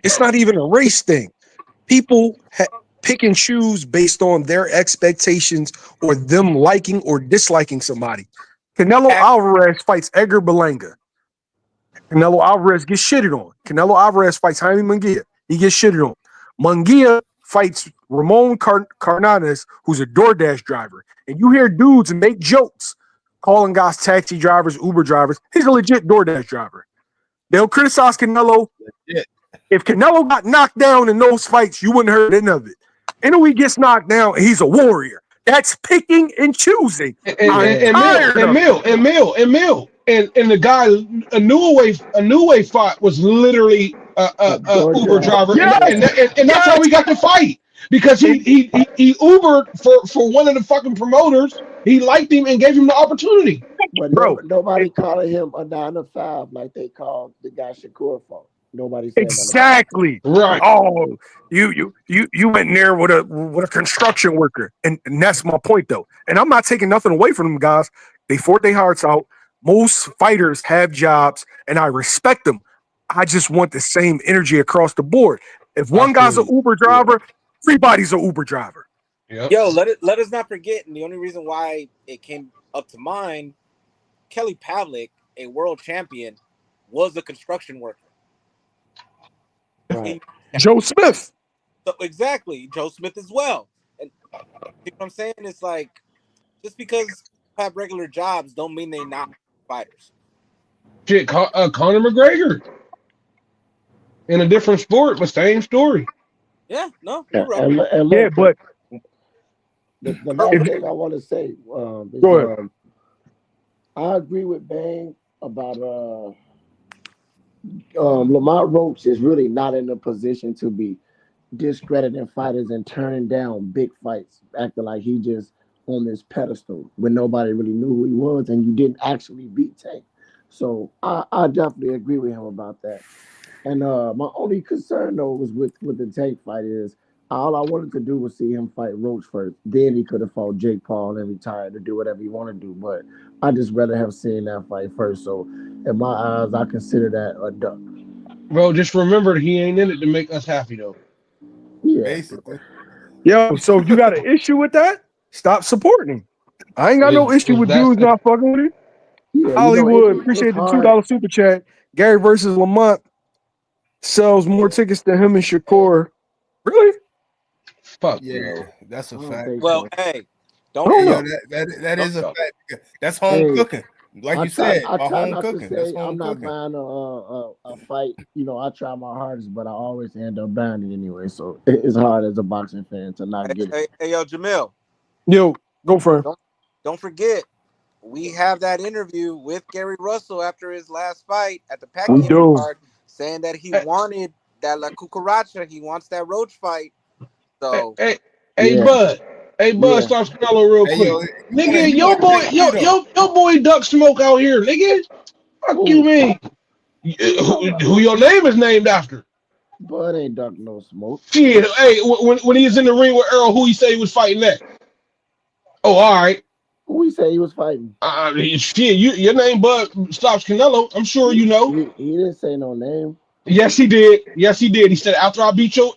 a race thing. People pick and choose based on their expectations or them liking or disliking somebody. Canelo Alvarez fights Edgar Berlanga. Canelo Alvarez gets shitted on. Canelo Alvarez fights Jaime Munguia. He gets shitted on. Munguia fights Ramon Carnanes, who's a DoorDash driver. And you hear dudes make jokes calling guys taxi drivers, Uber drivers. He's a legit DoorDash driver. They'll criticize Canelo. Legit. If Canelo got knocked down in those fights, you wouldn't heard any of it. And when he gets knocked down, he's a warrior. That's picking and choosing. And the guy a new way fought was literally a Uber driver, and that's how we got the fight because he Ubered for one of the fucking promoters. He liked him and gave him the opportunity. But nobody calling him a 9 to 5 like they called the guy Shakur fought. Nobody said exactly right. Oh, you went in there with a construction worker, and that's my point though. And I'm not taking nothing away from them guys. They fought their hearts out. Most fighters have jobs, and I respect them. I just want the same energy across the board. If one guy's an Uber driver, everybody's an Uber driver. Yep. Yo, let us not forget, and the only reason why it came up to mind, Kelly Pavlik, a world champion, was a construction worker. Right. Joe Smith. So, exactly. Joe Smith as well. And you know what I'm saying? It's like, just because you have regular jobs don't mean they're not fighters. Shit, Conor McGregor. In a different sport, but same story. Yeah, no, you're right. And look, Yeah, but the last thing I want to say is I agree with Bang about Lamont Roach is really not in a position to be discrediting fighters and turning down big fights, acting like he just on this pedestal when nobody really knew who he was and you didn't actually beat Tank. So I definitely agree with him about that. And my only concern though was with the Tank fight is all I wanted to do was see him fight Roach first. Then he could have fought Jake Paul and retired to do whatever he wanted to do. But I just rather have seen that fight first. So in my eyes, I consider that a duck. Bro, just remember he ain't in it to make us happy though. Yeah. Basically. Yo, so if you got an issue with that, stop supporting him. I ain't got no issue with dudes not fucking with him. Yeah, Hollywood, appreciate the $2 super chat. Gary versus Lamont sells more tickets than him and Shakur. Really? Fuck yeah, that's a fact. Well, hey, don't know. That is a fact. That's home cooking. Like you said, home cooking. That's home I'm not cooking. buying a fight. You know, I try my hardest, but I always end up buying it anyway. So it's hard as a boxing fan to not get it. Hey, yo, Jamil. Yo, go for it. Don't forget, we have that interview with Gary Russell after his last fight at the Pacquiao card, saying that he wanted that La Cucaracha. He wants that Roach fight. So, hey, Bud. Hey, Bud, start Canelo real quick. Nigga, your boy Duck Smoke out here, nigga. Fuck you, man. Who your name is named after? Bud ain't Duck no smoke. Shit, hey, when he was in the ring with Earl, who he say he was fighting that? Oh, all right. Who he say he was fighting? Shit, your name Bud stops Canelo. I'm sure you know. He didn't say no name. Yes, he did. Yes, he did. He said after I beat your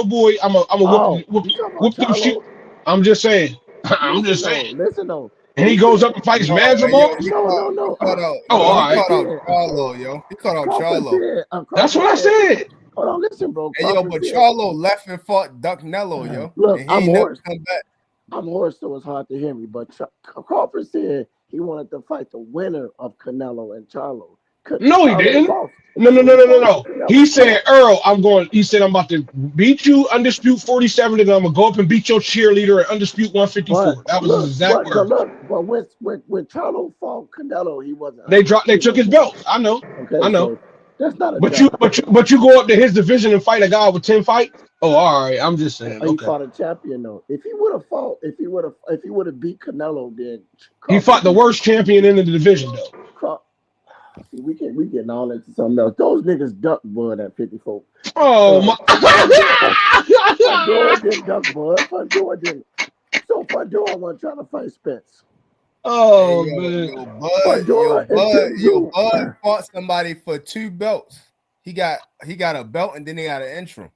boy, I'm a Oh, whoop you talking about whoop them shit. Charlo? I'm just saying. I'm just Listen saying. though, listen though. And He he goes up said and fights No, hey, Madrigal. yo, no. Oh, all Crawford right. said. Charlo, yo. He caught out Crawford Charlo. said. That's Crawford what I said. said. Hold on, listen, bro. Hey, yo, Crawford but said. Charlo left and fought Duck Nello, yo. Look, And he I'm ain't never hoarse. come back. I'm hoarse, so it's hard to hear me. But Crawford said he wanted to fight the winner of Canelo and Charlo. No, he Charlo didn't. lost. No. So he fought He Canelo. said, Earl, he said, I'm about to beat you, Undisputed 47, and I'm going to go up and beat your cheerleader at Undisputed 154. That was his exact word. But when Charlo fought Canelo, he wasn't They undefeated took no his more. belt. I know. Okay, so that's not a But dub. you go up to his division and fight a guy with 10 fights? Oh, all right. I'm just saying. He Okay. fought a champion though. If he would have beat Canelo, then He fought the worst champion in the division though. See, we getting all into something else. Those niggas duck Bud at 54. Oh my! Fundora didn't duck Bud. Fundora didn't. So Fundora wasn't trying to fight Spence. Oh Hey, man! Bud fought somebody for 2 belts. He got a belt and then he got an interim.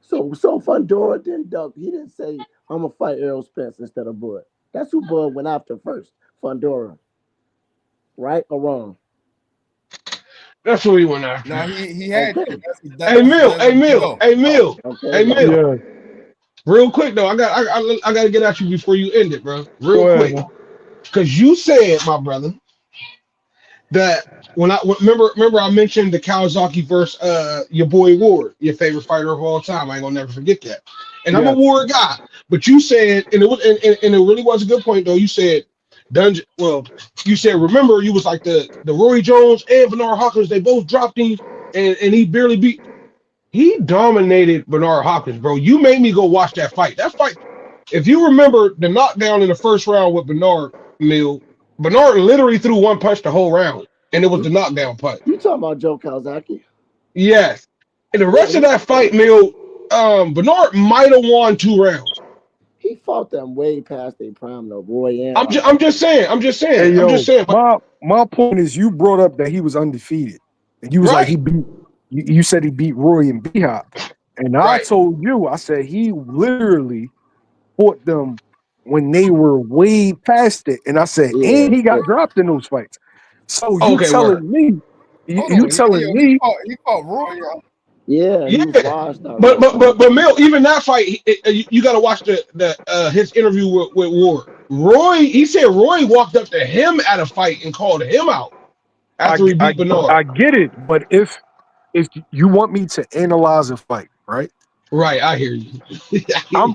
So Fundora didn't duck. He didn't say I'm gonna fight Errol Spence instead of Bud. That's who Bud went after first. Fundora. Right or wrong? That's who he went after. No, he had Okay. to. Hey Mill. Okay. Real quick though, I got to get at you before you end it, bro. Real Go quick, ahead. because you said, my brother, that remember I mentioned the Kawasaki versus your boy Ward, your favorite fighter of all time. I ain't gonna never forget that. And I'm a Yes. Ward guy, but you said, and it really was a good point though. You said Dungeon. Well, you said remember you was like the Roy Jones and Bernard Hawkins. They both dropped him, and he barely beat. He dominated Bernard Hopkins, bro. You made me go watch that fight. That fight, if you remember the knockdown in the first round with Bernard Mill, Bernard literally threw one punch the whole round, and it was the knockdown punch. You talking about Joe Kawasaki? Yes. And the rest of that fight, Mill, Bernard might have won 2 rounds. He fought them way past their prime though, Roy and I'm just saying. Hey, yo, But my point is, you brought up that he was undefeated, and you was like he beat. You said he beat Roy and B-Hop, and I told you, I said he literally fought them when they were way past it, and I said, and he got dropped in those fights. So you telling me, you telling me, he fought Roy, yo. Yeah, he was washed but Mill, even that fight, you got to watch his interview with Ward. Roy, he said Roy walked up to him at a fight and called him out after he beat Bernard. I get it, but if you want me to analyze a fight, right? Right, I hear you.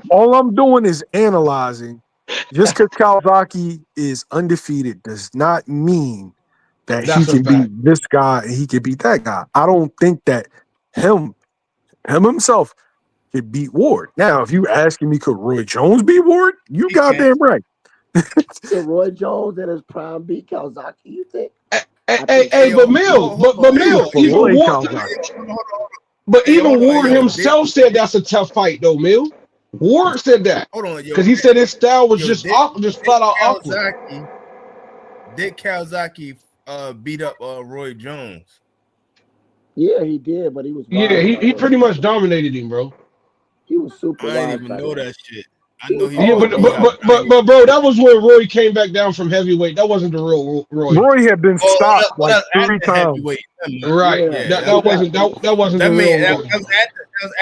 All I'm doing is analyzing. Just because Kawasaki is undefeated does not mean that he can beat this guy and he can beat that guy. I don't think that him himself could beat Ward. Now, if you asking me, could Roy Jones beat Ward? You goddamn right. Could Roy Jones at his prime beat Kawasaki, you think? Hey, but Mill, even Ward, but even Ward himself said that's a tough fight, though, Mill. Ward said that. Hold on, yo. Because he said his style was just flat out awkward. Did Kawasaki beat up Roy Jones? Yeah, he did, but he was he pretty much dominated him, bro. He was super I didn't even know that shit. I know he but bro, that was when Roy came back down from heavyweight. That wasn't the real Roy. Roy had been stopped like 3 times. Right. Yeah, that wasn't the real that Roy. was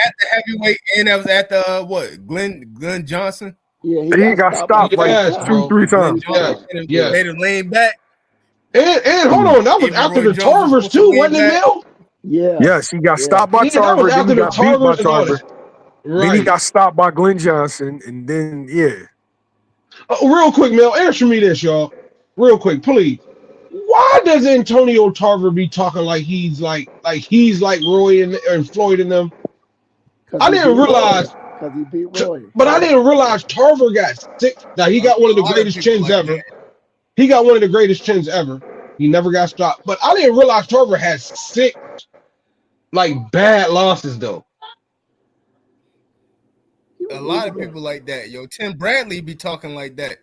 at the heavyweight, and that was at the Glenn Johnson. Yeah, he got stopped like 2-3 times. Yeah. Made him lean back. And hold on, that was after the Tarvers too, wasn't it, Mill? Yeah. Yes, he got stopped by Tarver, then he got beat by Tarver. Right. Then he got stopped by Glenn Johnson, and then real quick, Mel, answer me this, y'all. Real quick, please. Why does Antonio Tarver be talking like he's like Roy and Floyd and them? I didn't realize because he beat Roy. But I didn't realize Tarver got sick. Now he got one of the greatest chins ever. He got one of the greatest chins ever. He never got stopped. But I didn't realize Tarver had 6 bad losses though. A lot of people like that, yo. Tim Bradley be talking like that.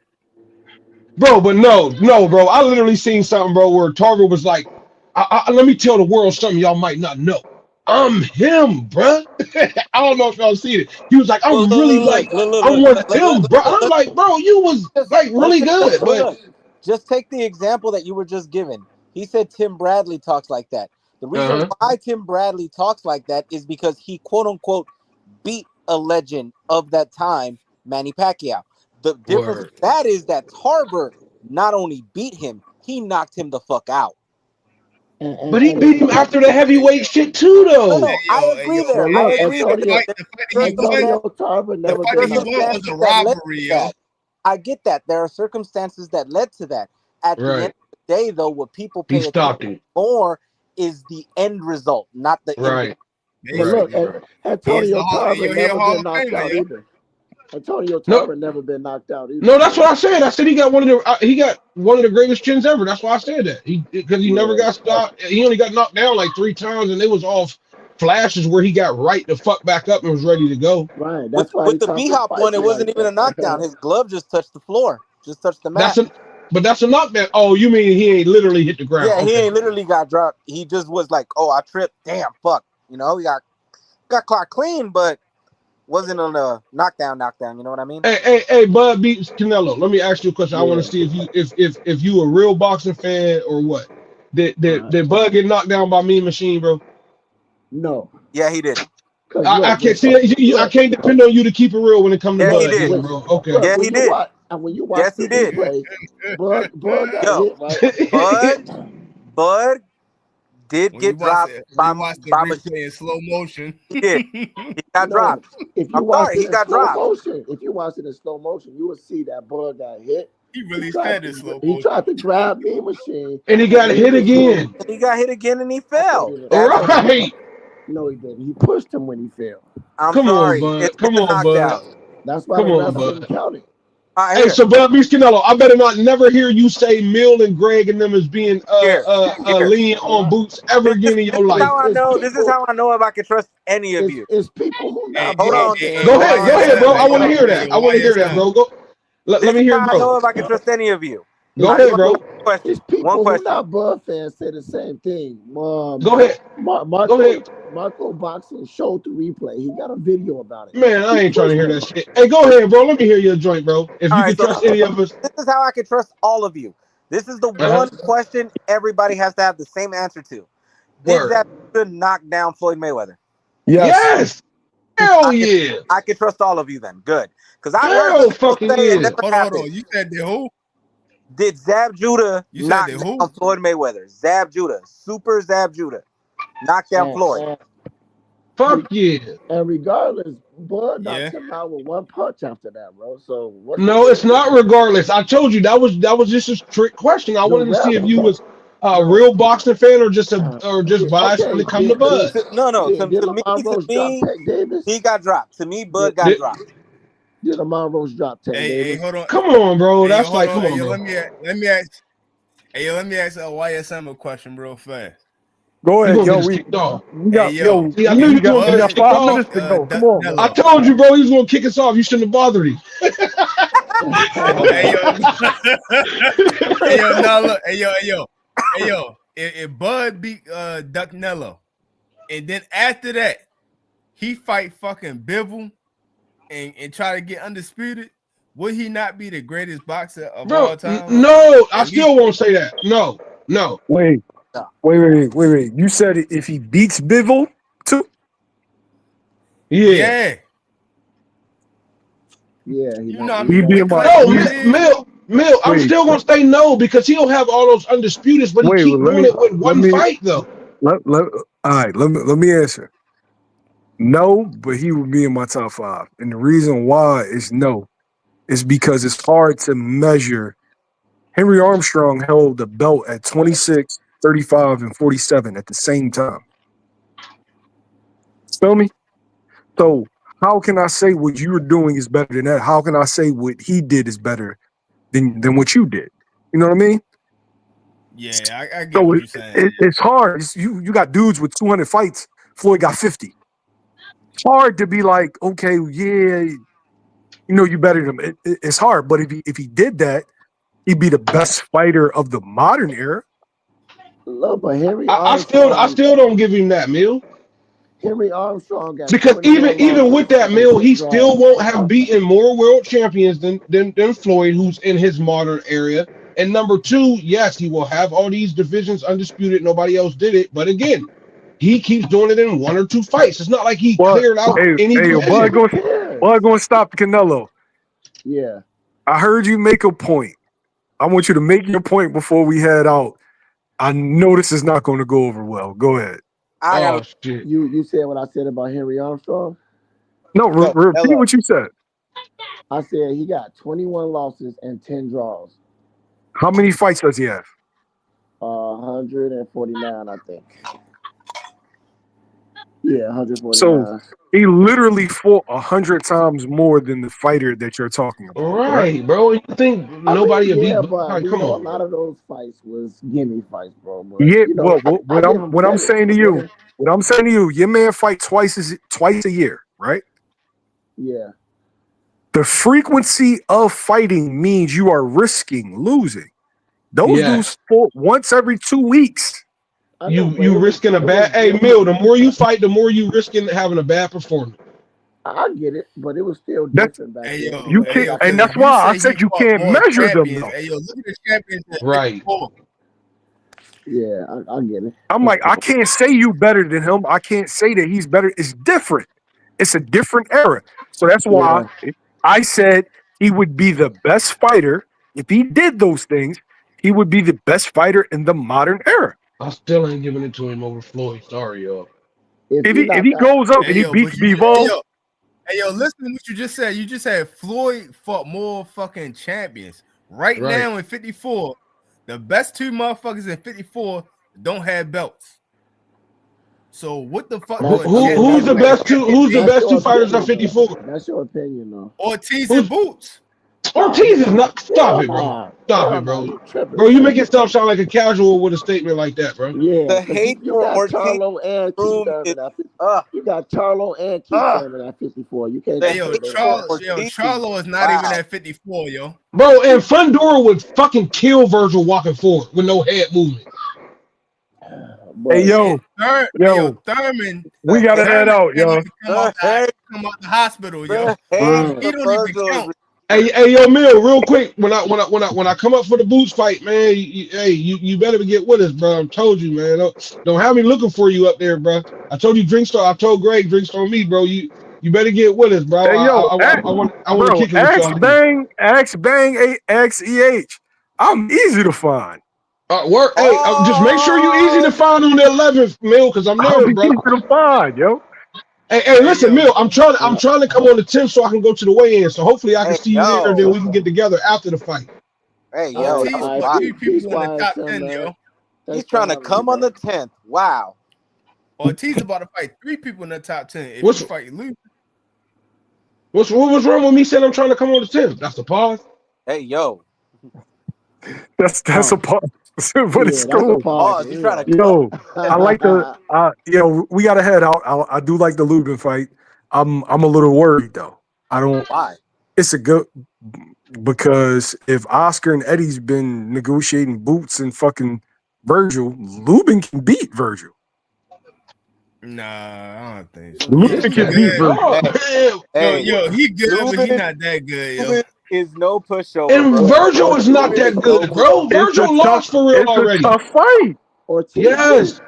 Bro, but no, bro. I literally seen something, bro, where Tarver was like, let me tell the world something y'all might not know. I'm him, bruh. I don't know if y'all see it. He was like, Well, I'm really like, I'm one of them, bro. And I'm like, bro, you was like let's really take, good, but look. Just take the example that you were just given. He said Tim Bradley talks like that. The reason why Tim Bradley talks like that is because he quote unquote beat a legend of that time, Manny Pacquiao. The difference with that is that Tarver not only beat him, he knocked him the fuck out. but he beat him after the heavyweight shit too, though. No, I agree there. But I look, agree there. Antonio, Circumstances, Tarver The never fight that been he knocked won out. was a circumstances that led robbery, to yo. that. I get that. There are circumstances that led to that. At the end Right. of the day, though, what people He pay attention stopped him. more is the end result, not the Right. But Right. look, He's Antonio Tarver he a never Hall been of knocked Famer, out yo. either. Antonio No, Tarver never been knocked out either. no, that's what I said. I said he got one of the greatest chins ever. That's why I said that. Because he never Yeah. got stopped. He only got knocked down like 3 times, and they was off flashes where he got right the fuck back up and was ready to go. Right. with That's why he with the talking B Hop one. It spicy wasn't like even a knockdown. that. His glove just touched the floor, just touched the mat. That's a knockdown. Oh, you mean he ain't literally hit the ground? Yeah, he Okay. ain't literally got dropped. He just was like, "Oh, I tripped. Damn, fuck." You know, he got caught clean, but wasn't on a knockdown. You know what I mean? Hey, Bud beats Canelo. Let me ask you a question. I want to Yeah. see if you a real boxing fan or what. Did Bud get knocked down by Mean Machine, bro? No. Yeah, he did. Cause I look, can't see that. I can't depend on you to keep it real when it comes to Yeah, he Bud, did. then, bro. Okay. look, Yeah, he did. when you watch Yes, the he did. replay, Bud got Yo, hit, right? Bud did When you get watch dropped it, when by you watch the Machine. replay in slow motion. He did. He got No. dropped. If I'm you watch sorry, it he in got slow dropped. motion, you will see that Bud got hit. He really said in slow He motion. tried to grab Mean Machine. And he got hit again. And he got hit again and he fell. All That's right. No, he didn't. He pushed him when he fell. I'm Come on, sorry. Bud. It's Come a on, Bud. knockdown. That's why the Come on, refs didn't Bud. count it. All right, Hey, here. so Bud beats Canelo. I better not never hear you say Mill and Greg and them as being Here. lean on Boots ever again in your life. How I know. This is how I know if I can trust any of you. It's people who not Hold on. Bud fans. Go That's why ahead, they bro. YSM, I don't want to count hear it. that. I want to hear that, YSM. bro. Go. Let This me is hear, how I bro. know if I can trust any of you. Go I just ahead, want to bro. one question. It's people One who question. not Bud fans say the same thing. Go ahead. Go ahead. Marco Boxing showed the replay. He got a video about it. Man, I He ain't trying to pushed hear him. that shit. Hey, go ahead, bro. Let me hear your joint, bro. If All you right. can So trust any of us. this is how I can trust all of you. This is the one question everybody has to have the same answer to. Did Word. Zab knock down Floyd Mayweather? Yes. Hell yeah. I can trust all of you then. Good. Because I heard Hell some people fucking say it yeah. never Hold happened. on. You said the who? Did Zab Judah You said knock the who? down Floyd Mayweather? Zab Judah. Super Zab Judah. Knock down Floyd. Fuck yeah. And regardless, Bud Yeah. knocked him out with one punch after that, bro. So what's the No, it's not regardless. I told you that was just a trick question. I the wanted to see ref? if you was a No. real boxing fan or just biased when Okay. it come to Bud. No. Did To Lamont Roach drop me, Tank Davis? he got dropped. To me, Bud Did, got dropped. did Lamont Roach drop Tank Hey, Davis? hold on. Come on, bro. Hey, yo, That's hold like, on. come Hey, on, yo, bro. let me ask. Hey, yo, let me ask YSM a question real fast. Go You ahead, gonna get yo. us kicked off. We Hey, got yo, See, I knew if you we was gonna get us Bud kicked 5 minutes off. to go. Come Duck on, I man. Nello. told you, bro, he was gonna kick us off. You shouldn't have bothered him. Hey, yo. Hey, yo, now look. Hey, yo. If Bud beat Duck Nello, and then after that, he fight fucking Bivol and try to get undisputed, would he not be the greatest boxer of Bro, all time? no, I At least, still won't say that. No. Wait, No. wait. You said if he beats Bivol too? Yeah. yeah. Yeah, he You not. know how He He many not. being weight my classes No, he, that is? Mill, I'm wait, still gonna say no because he'll have all those undisputeds, but he wait, keep doing it with one fight though. let me answer. No, but he would be in my top 5. And the reason why is no is because it's hard to measure. Henry Armstrong held the belt at 26, 35, and 47 at the same time. Feel me? So how can I say what you were doing is better than that? How can I say what he did is better than what you did? You know what I mean? Yeah, I get So what you're saying. it's hard. You got dudes with 200 fights. Floyd got 50. It's hard to be like, okay, yeah, you better than him. It's hard. But if he did that, he'd be the best fighter of the modern era. Look, but I still don't give him that, Mill. Henry Armstrong got Because 21 even with losses that, and Mill, 10 he draws. still won't have beaten more world champions than Floyd, who's in his modern area. And number two, yes, he will have all these divisions undisputed. Nobody else did it. But again, he keeps doing it in 1 or 2 fights. It's not like he cleared out any division. Bud going to stop Canelo. Yeah. I heard you make a point. I want you to make your point before we head out. I know this is not going to go over well. Go ahead. Shit. You said what I said about Henry Armstrong? No, repeat what you said. I said he got 21 losses and 10 draws. How many fights does he have? 149, I think. Yeah, 149. So he literally fought 100 times more than the fighter that you're talking about. Right, bro. You think nobody beat? But come on. A lot of those fights was gimme fights, bro. But, Yeah, what I'm saying to you, your man fight twice a year, right? Yeah. The frequency of fighting means you are risking losing. Those dudes fought once every 2 weeks. You risking a bad. Hey, Mill, the more you fight, the more you risking having a bad performance. I get it, but it was still different back then. And that's why I said you can't measure them. Hey, yo, look at the champions. Right. Yeah, I get it. I'm like, I can't say you better than him. I can't say that he's better. It's different. It's a different era. So that's why I said he would be the best fighter. If he did those things, he would be the best fighter in the modern era. I still ain't giving it to him over Floyd. Sorry, yo. If he goes up and he beats Bivol. Hey, yo, listen to what you just said. You just said Floyd fought more fucking champions. Right now in 54, the best 2 motherfuckers in 54 don't have belts. So what the fuck? Who's the best two? Who's the best 2 fighters at 54? That's your opinion, though. Ortiz and Boots. Ortiz is not. Stop it, bro. Stop it, bro. Bro, you make yourself sound like a casual with a statement like that, bro. Yeah, the hate you for got Ortiz Charlo and Keith Thurman. You got Charlo and Keith Thurman at 54. You can't. Hey, Charlo is not even at 54, yo. Bro, and Fundora would fucking kill Virgil walking forward with no head movement. Hey, yo, Thurman. We gotta head out, yo. Come out the hospital, yo. He don't even count. Hey, yo, Mill, real quick. When I come up for the Boots fight, man, you better get with us, bro. I told you, man. Don't have me looking for you up there, bro. I told you Drinkstar. I told Greg Drinkstar me, bro. You better get with us, bro. Hey, yo, I want to kick it with y'all. X bang XEH. I'm easy to find. Just make sure you easy to find on the 11th, Mill, because I'm there, bro. Easy to find, yo. Hey, listen, Mill. I'm trying to come on the 10th so I can go to the weigh-in. So hopefully I can see you there, and then we can get together after the fight. Hey, yo, people in the top 10, yo. He's trying to come on the 10th. Wow. Ortiz about to fight 3 people in the top 10. If you fight Luke. What was wrong with me saying I'm trying to come on the 10th? That's the pause. Hey, yo. That's a pause. But it's cool. Yo, I like the we gotta head out. I do like the Lubin fight. I'm a little worried though. I don't. Why? It's a good because if Oscar and Eddie's been negotiating Boots and fucking Virgil, Lubin can beat Virgil. Nah, I don't think so. Lubin can beat Virgil. Yo, he good, but he not that good, yo. Is no pushover. And Virgil is not that good, bro. Virgil lost for real already. It's a tough fight. Yes.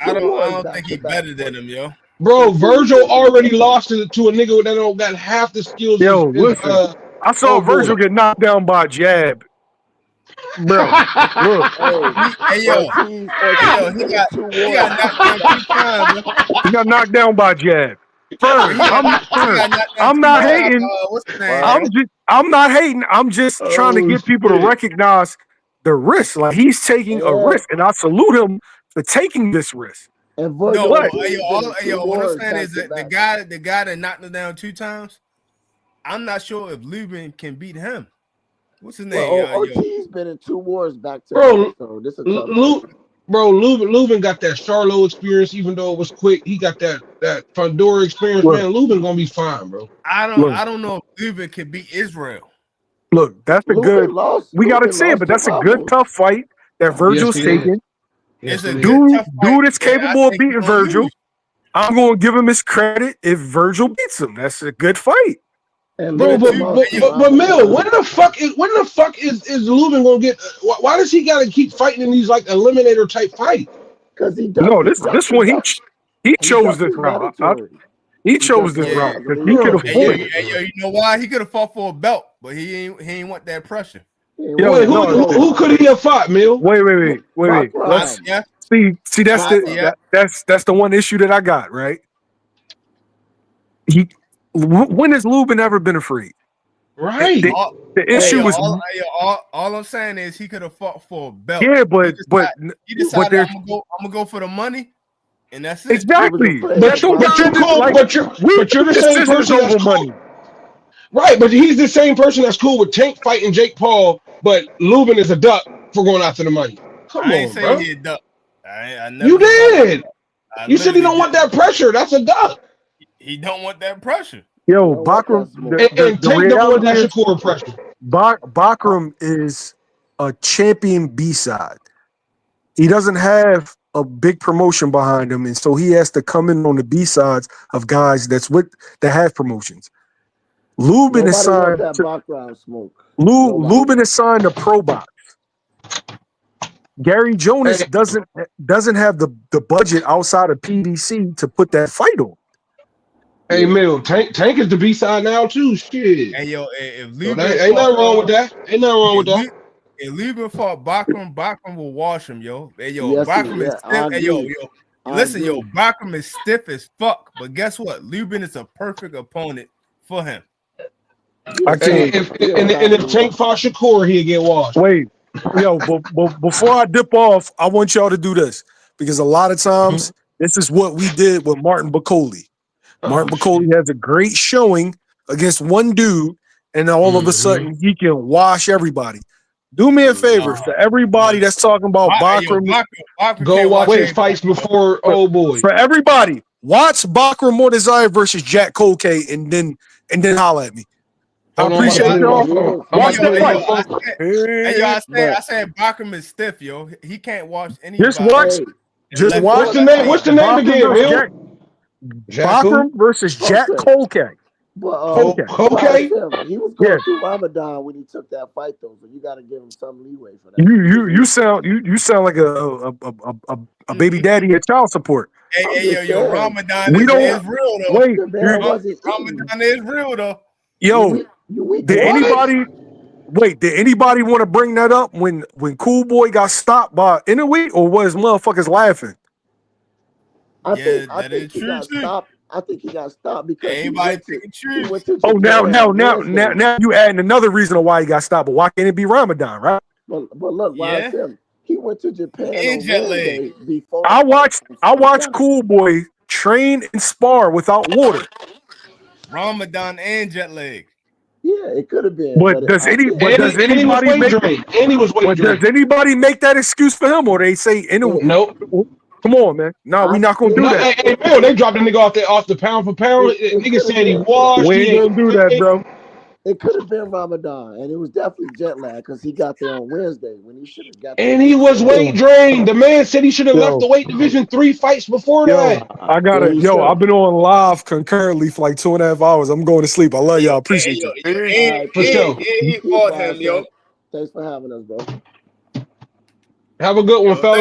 I don't think he's better than him, yo. Bro, Virgil already lost to a nigga that don't got half the skills. Yo, listen. I saw Virgil get knocked down by a jab. Bro, look. Hey, yo, he got knocked down 2 times, bro. He got knocked down by a jab. I'm not hating. I'm not hating. I'm just trying to get people to recognize the risk. Like he's taking a risk, and I salute him for taking this risk. And what I'm saying is that the guy that knocked him down 2 times, I'm not sure if Lubin can beat him. What's his name? Ortiz been in 2 wars back to back, so this is Lubin got that Charlo experience, even though it was quick. He got that Fundora experience, man. Lubin gonna be fine, bro. I don't know if Lubin can beat Israel. Look, that's a good. We got to Lubin say it, lost but to that's a good Ramos. tough fight that Virgil's Yes, he did. taking. Yes, It's a he good did. tough fight. Dude is and I capable of think he's beating gonna Virgil. lose. I'm going to give him his credit if Virgil beats him. That's a good fight. And Bro, Lubin lost to but Ramos. Mel, when the fuck is Lubin gonna get? Why does he gotta keep fighting in these like eliminator type fights? Because No, this one he chose this is route. mandatory. He chose this Yeah. route because he could Hey, yo, afford it. you know why? He could have fought for a belt, but he ain't want that pressure. Yo, Wait, no, who could he have fought, Mel? Wait. Let's Yeah. see. That's that's the one issue that I got. Right. When has Lubin ever been afraid? Right. The issue is all I'm saying is he could have fought for a belt. yeah, but he decided I'm gonna go for the money, and that's it. exactly. But you're cool. Like, but you're the same person that's cool. money. Right, but he's the same person that's cool with Tank fighting Jake Paul, but Lubin is a duck for going after the money. Come I ain't on, saying bro. he a duck. I never You did. You said he literally don't want that pressure. That's a duck. He don't want that pressure. Yo, Bakram, and Tank don't want that Shakur pressure. Bakram is a champion B-side. He doesn't have a big promotion behind him, and so he has to come in on the B-sides of guys that have promotions. Lubin is signed to Lubin is signed to Pro Box. Gary Jonas doesn't have the budget outside of PBC to put that fight on. Hey, Mil, Tank is the B-side now too. Shit. Hey, yo, if Ain't nothing wrong with that. Ain't nothing wrong with that. If Lubin fought Bakram will wash him, yo. Hey, yo, Yes, Bakram is stiff. Hey, yo, listen, agree. yo, Bakram is stiff as fuck. But guess what? Lubin is a perfect opponent for him. If Tank fought Shakur, he'd get washed. Wait, yo, but before I dip off, I want y'all to do this because a lot of times this is what we did with Martin Bacoli. Martin Bacoli has a great showing against one dude, and all of a sudden he can wash everybody. Do me a favor for everybody that's talking about Bakram. Go watch his fights before old boy. For everybody, watch Bakram Mordezai versus Jack Colque, and then holla at me. I appreciate y'all. Watch that fight. Hey, yo, I said Bakram is stiff, yo. He can't watch anybody. Just watch. What's the name? What's the name again, Bill? Bakram versus Jack Colque. Okay. He was going through Ramadan when he took that fight, though. So you got to give him some leeway for that. You sound like a baby daddy at child support. Hey, yo, Ramadan is real though. Wait, Ramadan is real though. Yo, did anybody want to bring that up when Cool Boy got stopped by Inoue, or was motherfuckers laughing? I think he got stopped. I think he got stopped because he went to Japan. Now you adding another reason why he got stopped. But why can't it be Ramadan, right? But look, why he went to Japan on Wednesday before. I watched Cool Boy train and spar without water. Ramadan and jet lag. Yeah, it could have been. But does anybody make that excuse for him, or they say nope? Come on, man. No, we're not gonna do that. Hey, Bill, they dropped the nigga off the pound for pound. Nigga said he washed. We ain't gonna do that, bro. It could have been Ramadan, and it was definitely jet lag because he got there on Wednesday when he should have got there. And he was weight drained. The man said he should have left the weight division 3 fights before that. I got it. Yo, I've been on live concurrently for like 2.5 hours. I'm going to sleep. I love y'all. Appreciate you. For sure. He fought him, yo. Thanks for having us, bro. Have a good one, fellas.